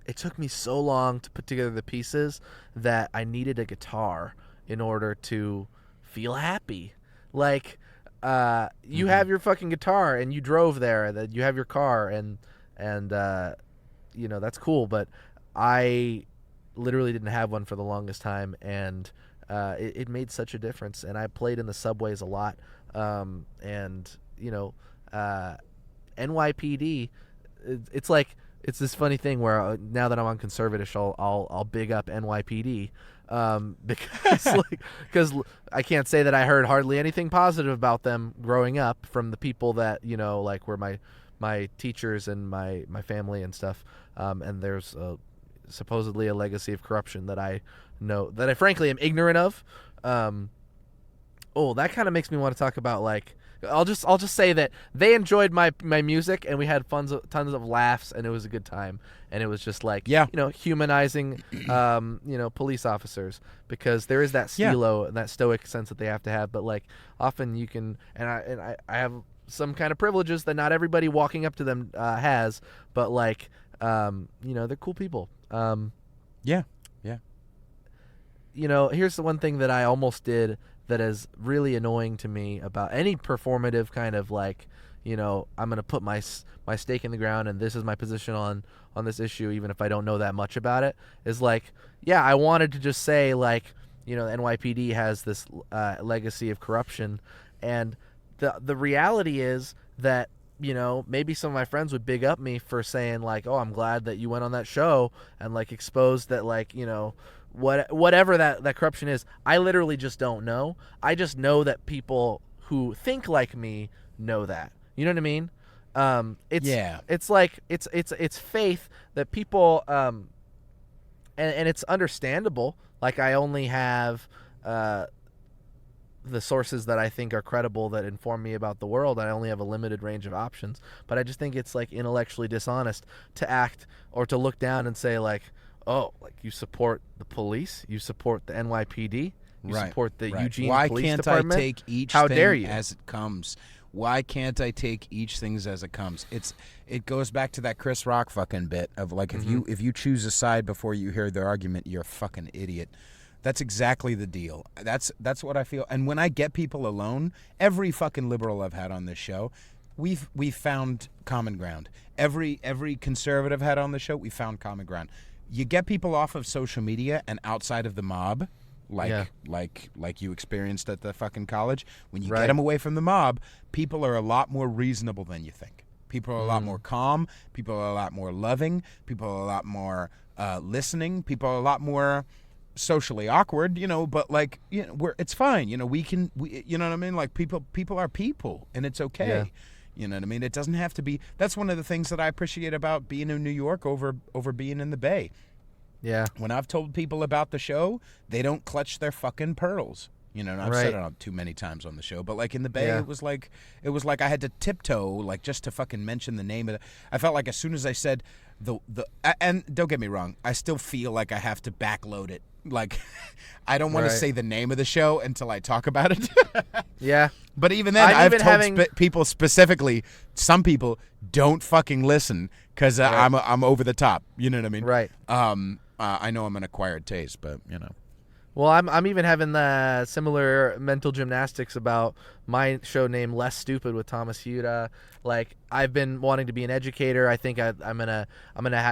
It took me so long to put together the pieces that I needed a guitar in order to feel happy. Like, you have your fucking guitar and you drove there, that you have your car and that's cool. But I literally didn't have one for the longest time, and it made such a difference. And I played in the subways a lot, NYPD. It's like. It's this funny thing where now that I'm on Conservatish, I'll big up NYPD because I can't say that I heard hardly anything positive about them growing up from the people that were my teachers and my family and stuff. And there's supposedly a legacy of corruption that I know that I frankly am ignorant of. That kind of makes me want to talk about like. I'll just say that they enjoyed my music, and we had tons of laughs, and it was a good time. And it was just like humanizing police officers, because there is that stilo and that stoic sense that they have to have. But like often you can, and I have some kind of privileges that not everybody walking up to them has, but like they're cool people. Here's the one thing that I almost did that is really annoying to me about any performative kind of like, I'm going to put my stake in the ground and this is my position on this issue, even if I don't know that much about it, is like, I wanted to just say like, the NYPD has this legacy of corruption, And the reality is that, you know, maybe some of my friends would big up me for saying like, oh, I'm glad that you went on that show and like exposed that, like, you know, whatever that corruption is. I literally just don't know. I just know that people who think like me know that. You know what I mean? It's like it's faith that people and it's understandable. Like, I only have the sources that I think are credible that inform me about the world. I only have a limited range of options, but I just think it's like intellectually dishonest to act or to look down and say like, oh, like you support the police, you support the NYPD, you support the Eugene Police Department.
Why can't I take each thing as it comes? Why can't I take each thing as it comes? It goes back to that Chris Rock fucking bit of like, if you choose a side before you hear their argument, you're a fucking idiot. That's exactly the deal. That's what I feel. And when I get people alone, every fucking liberal I've had on this show, we've found common ground. Every conservative had on the show, we found common ground. You get people off of social media and outside of the mob, like you experienced at the fucking college. When you get them away from the mob, people are a lot more reasonable than you think. People are a lot more calm. People are a lot more loving. People are a lot more listening. People are a lot more socially awkward, you know, but like, you know, it's fine. You know, we you know what I mean? Like, people are people, and it's okay. Yeah. You know what I mean? It doesn't have to be. That's one of the things that I appreciate about being in New York over being in the Bay.
Yeah.
When I've told people about the show, they don't clutch their fucking pearls. You know, and I've said it too many times on the show, but like in the Bay, it was like I had to tiptoe, like, just to fucking mention the name of it. I felt like as soon as I said and don't get me wrong, I still feel like I have to backload it. Like, I don't want to say the name of the show until I talk about it.
Yeah.
But even then, I've told people specifically, some people don't fucking listen because I'm over the top. You know what I mean?
Right.
I know I'm an acquired taste, but, you know.
Well, I'm even having the similar mental gymnastics about my show name Less Stupid with Thomas Hiura. Like, I've been wanting to be an educator. I think I'm gonna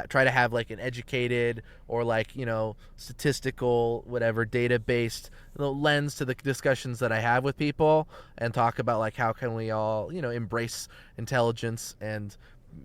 try to have like an educated or like, you know, statistical, whatever, data based lens to the discussions that I have with people, and talk about like how can we all, you know, embrace intelligence, and,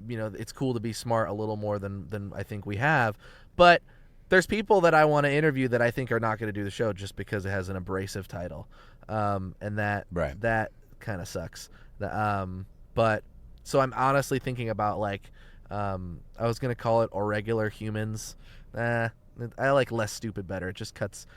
you know, it's cool to be smart a little more than I think we have. But there's people that I want to interview that I think are not going to do the show just because it has an abrasive title, and that kind of sucks. But so I'm honestly thinking about like, I was going to call it Or Regular Humans. I like Less Stupid better. It just cuts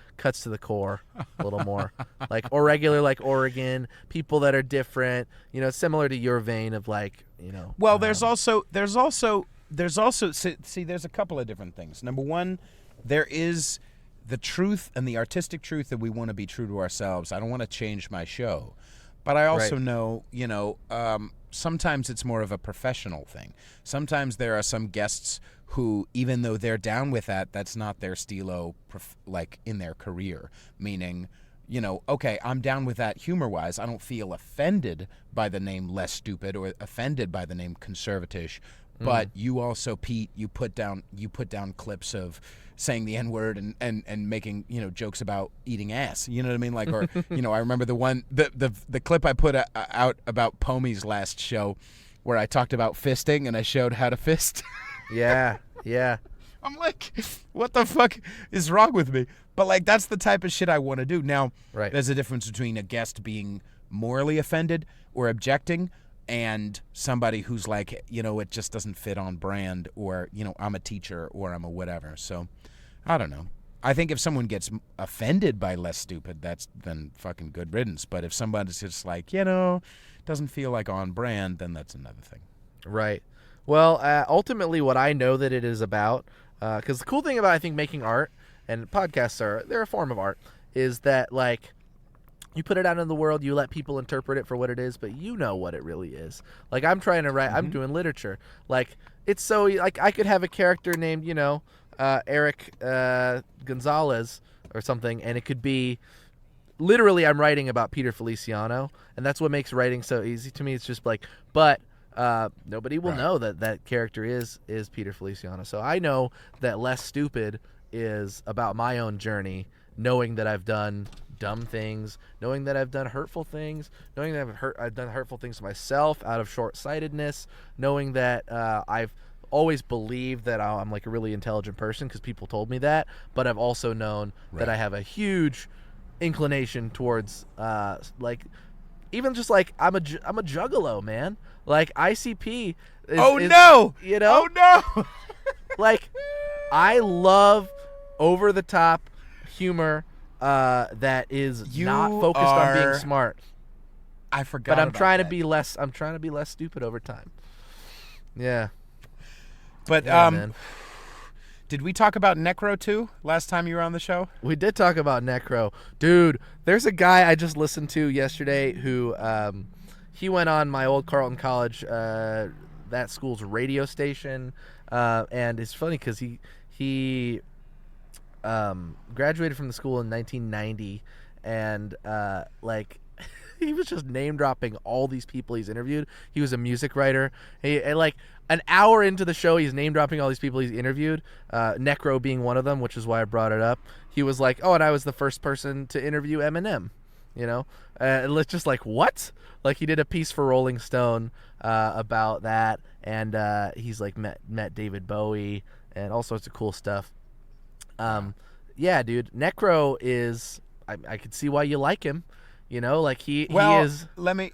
to the core a little more. Like, or regular, like Oregon, people that are different. You know, similar to your vein of like, you know.
Well, there's also see, there's a couple of different things. Number one, there is the truth and the artistic truth that we want to be true to ourselves. I don't want to change my show. But I also know, you know, sometimes it's more of a professional thing. Sometimes there are some guests who, even though they're down with that, that's not their stilo, like, in their career. Meaning, you know, okay, I'm down with that humor-wise. I don't feel offended by the name Less Stupid or offended by the name Conservatish. But you also, Pete, you put down clips of saying the N-word and making, you know, jokes about eating ass. You know what I mean? Like, or, you know, I remember the clip I put out about Pomey's last show where I talked about fisting and I showed how to fist.
Yeah.
I'm like, what the fuck is wrong with me? But, like, that's the type of shit I want to do. Now, there's a difference between a guest being morally offended or objecting and somebody who's like, you know, it just doesn't fit on brand, or, you know, I'm a teacher or I'm a whatever. So, I don't know. I think if someone gets offended by Less Stupid, that's then fucking good riddance. But if somebody's just like, you know, doesn't feel like on brand, then that's another thing.
Right. Well, ultimately what I know that it is about, because the cool thing about, I think, making art, and podcasts they're a form of art, is that, like, you put it out in the world, you let people interpret it for what it is, but you know what it really is. Like, I'm trying to write, I'm doing literature. Like, it's so, like, I could have a character named, you know, Eric Gonzalez or something, and it could be, literally, I'm writing about Peter Feliciano, and that's what makes writing so easy to me. It's just like, but nobody will know that character is Peter Feliciano. So I know that Less Stupid is about my own journey, knowing that I've done dumb things, knowing that I've done hurtful things, knowing that I've done hurtful things to myself out of short-sightedness, knowing that I've always believed that I'm like a really intelligent person because people told me that, but I've also known that I have a huge inclination towards like even just like I'm a juggalo, man. Like ICP is,
no,
you know, like I love over the top humor that is not focused on being smart.
I forgot.
But I'm trying to be less stupid over time. Yeah.
But
man.
Did we talk about Necro too last time you were on the show?
We did talk about Necro. Dude, there's a guy I just listened to yesterday who he went on my old Carleton College that school's radio station, and it's funny because he graduated from the school in 1990, and like he was just name dropping all these people he's interviewed. He was a music writer. And like an hour into the show, he's name dropping all these people he's interviewed. Necro being one of them, which is why I brought it up. He was like, "Oh, and I was the first person to interview Eminem." You know, and it's just like, what? Like he did a piece for Rolling Stone about that, and he's like met David Bowie and all sorts of cool stuff. Yeah, dude, Necro is. I could see why you like him. You know, like he is.
Let me.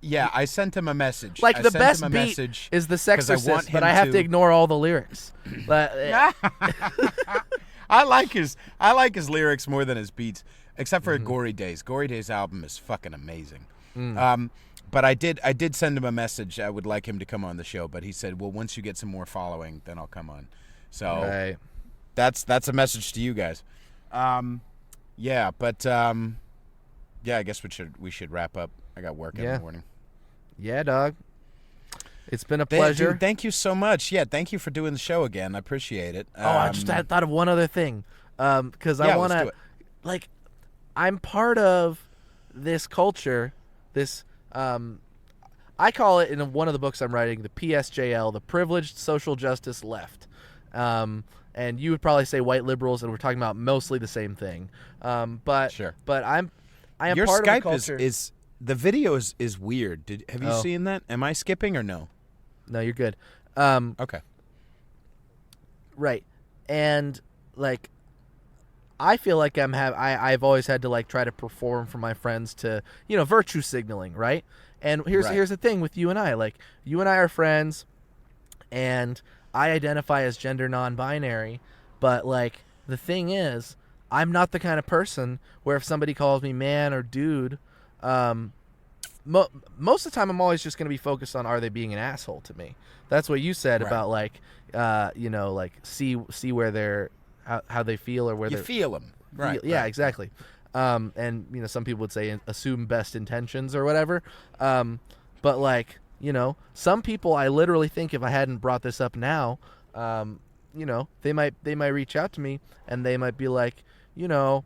Yeah, I sent him a message.
Like the best beat is the Sexorcist, but I have to ignore all the lyrics. But
I like his lyrics more than his beats, except for Gory Days. Gory Days album is fucking amazing. But I did send him a message. I would like him to come on the show, but he said, "Well, once you get some more following, then I'll come on." So that's a message to you guys. Yeah, but yeah, I guess we should wrap up. I got work in the morning.
Yeah, dog. It's been a pleasure.
Dude, thank you so much. Yeah, thank you for doing the show again. I appreciate it.
I thought of one other thing. Because I want to, like, I'm part of this culture, this, I call it in one of the books I'm writing, the PSJL, the Privileged Social Justice Left. And you would probably say white liberals, and we're talking about mostly the same thing. But I am
your
part
Skype
of the culture.
is the video is weird. Have you seen that? Am I skipping or no?
No, you're good.
Okay.
Right. And like I feel like I've always had to like try to perform for my friends to, you know, virtue signaling, right? And here's the thing with you and I. Like you and I are friends and I identify as gender non-binary, but like the thing is I'm not the kind of person where if somebody calls me man or dude, most of the time I'm always just going to be focused on are they being an asshole to me. That's what you said about like, you know, like see where they're how they feel or where they
feel them. Right.
Yeah, exactly. And you know, some people would say assume best intentions or whatever. But like, you know, some people I literally think if I hadn't brought this up now, you know, they might reach out to me and they might be like, you know,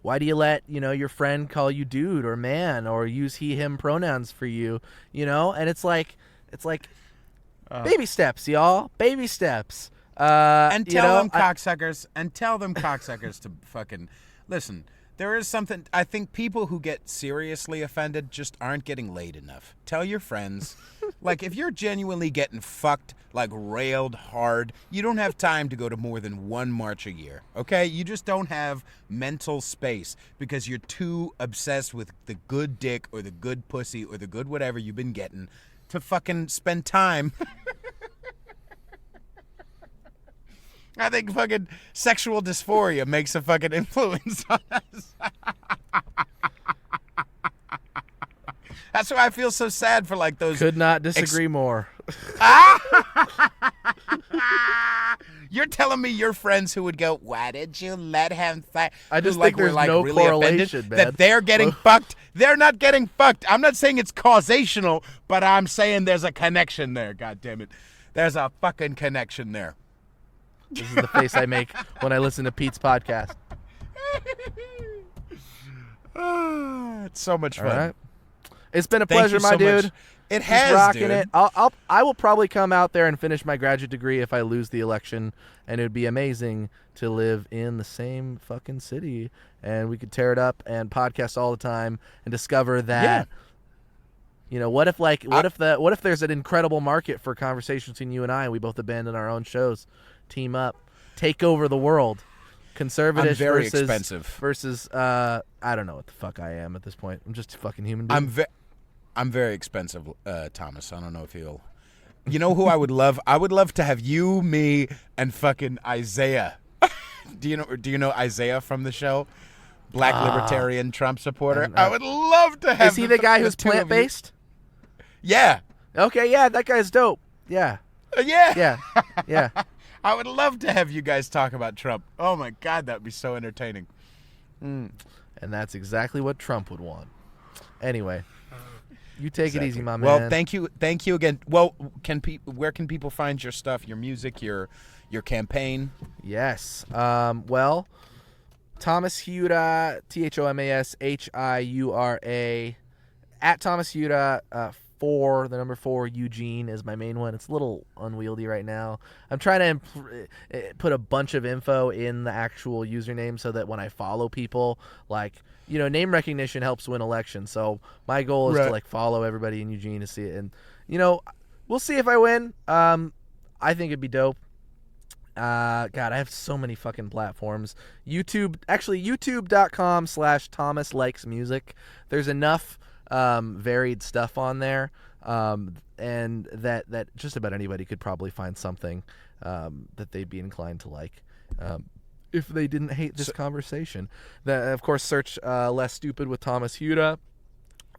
why do you let, you know, your friend call you dude or man or use he him pronouns for you, you know? And it's like baby steps, y'all. Baby steps.
And tell them cocksuckers to fucking listen. There is something. I think people who get seriously offended just aren't getting laid enough. Tell your friends. Like, if you're genuinely getting fucked, like railed hard, you don't have time to go to more than one march a year, okay? You just don't have mental space because you're too obsessed with the good dick or the good pussy or the good whatever you've been getting to fucking spend time. I think fucking sexual dysphoria makes a fucking influence on us. That's why I feel so sad for like those.
Could not disagree more.
You're telling me your friends who would go, "Why did you let him fight?"
I just think there's no really correlation, man.
That they're getting fucked. They're not getting fucked. I'm not saying it's causational, but I'm saying there's a connection there. God damn it, there's a fucking connection there.
This is the face I make when I listen to Pete's podcast.
It's so much fun.
All right. It's been a pleasure, my dude.
Much. It has,
rocking
dude.
it. I will probably come out there and finish my graduate degree if I lose the election, and it would be amazing to live in the same fucking city, and we could tear it up and podcast all the time and discover that.
Yeah.
You know, what if there's an incredible market for conversations between you and I, and we both abandon our own shows, team up, take over the world. Conservative versus I don't know what the fuck I am at this point. I'm just a fucking human being.
I'm very expensive, Thomas. I don't know if you'll. You know who I would love? I would love to have you, me, and fucking Isaiah. Do you know Isaiah from the show? Black libertarian Trump supporter. I would love to have.
Is he the guy who's plant-based?
Yeah.
Okay, yeah, that guy's dope. Yeah.
Yeah.
Yeah.
I would love to have you guys talk about Trump. Oh my God, that'd be so entertaining.
And that's exactly what Trump would want. Anyway, you take it easy, my man.
Well, thank you again. Well, where can people find your stuff, your music, your campaign?
Yes. Well, Thomas Hiura, ThomasHiura, at Thomas Hiura. 4 Eugene is my main one. It's a little unwieldy right now. I'm trying to put a bunch of info in the actual username so that when I follow people, like, you know, name recognition helps win elections. So my goal is to like follow everybody in Eugene to see it. And, you know, we'll see if I win. I think it'd be dope. God, I have so many fucking platforms. YouTube.com/Thomas Likes Music. There's enough varied stuff on there, and that just about anybody could probably find something that they'd be inclined to like, if they didn't hate this conversation. Of course, search Less Stupid with Thomas Hiura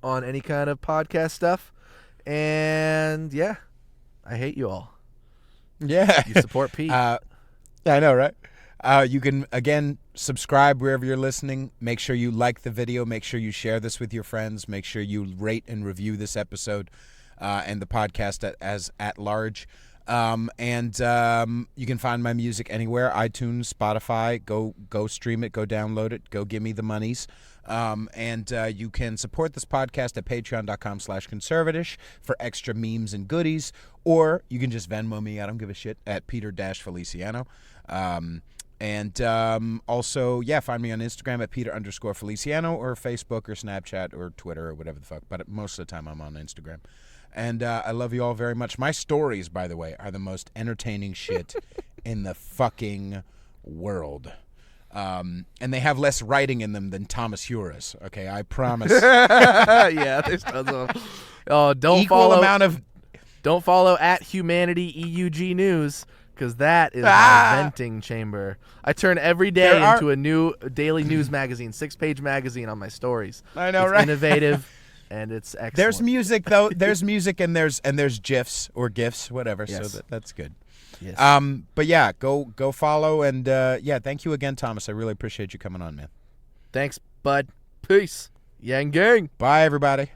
on any kind of podcast stuff. And yeah, I hate you all.
Yeah,
you support Pete.
I know, right? You can, again, subscribe wherever you're listening. Make sure you like the video. Make sure you share this with your friends. Make sure you rate and review this episode and the podcast at large. And you can find my music anywhere, iTunes, Spotify. Go stream it. Go download it. Go give me the monies. And you can support this podcast at patreon.com/conservatish for extra memes and goodies. Or you can just Venmo me, I don't give a shit, at Peter-Feliciano. And also, find me on Instagram at Peter_Feliciano or Facebook or Snapchat or Twitter or whatever the fuck. But most of the time I'm on Instagram. And I love you all very much. My stories, by the way, are the most entertaining shit in the fucking world. And they have less writing in them than Thomas Hiura's. Okay, I promise.
Yeah, there's tons of them. Oh, don't follow at Humanity EUG News, because that is my venting chamber. I turn every day into a new daily news magazine, 6-page magazine on my stories.
I know,
it's
right?
Innovative, and it's excellent.
There's music though. There's music and there's GIFs or GIFs, whatever.
Yes.
So that's good.
Yes.
But yeah, go follow and thank you again, Thomas. I really appreciate you coming on, man.
Thanks, bud. Peace. Yang gang.
Bye, everybody.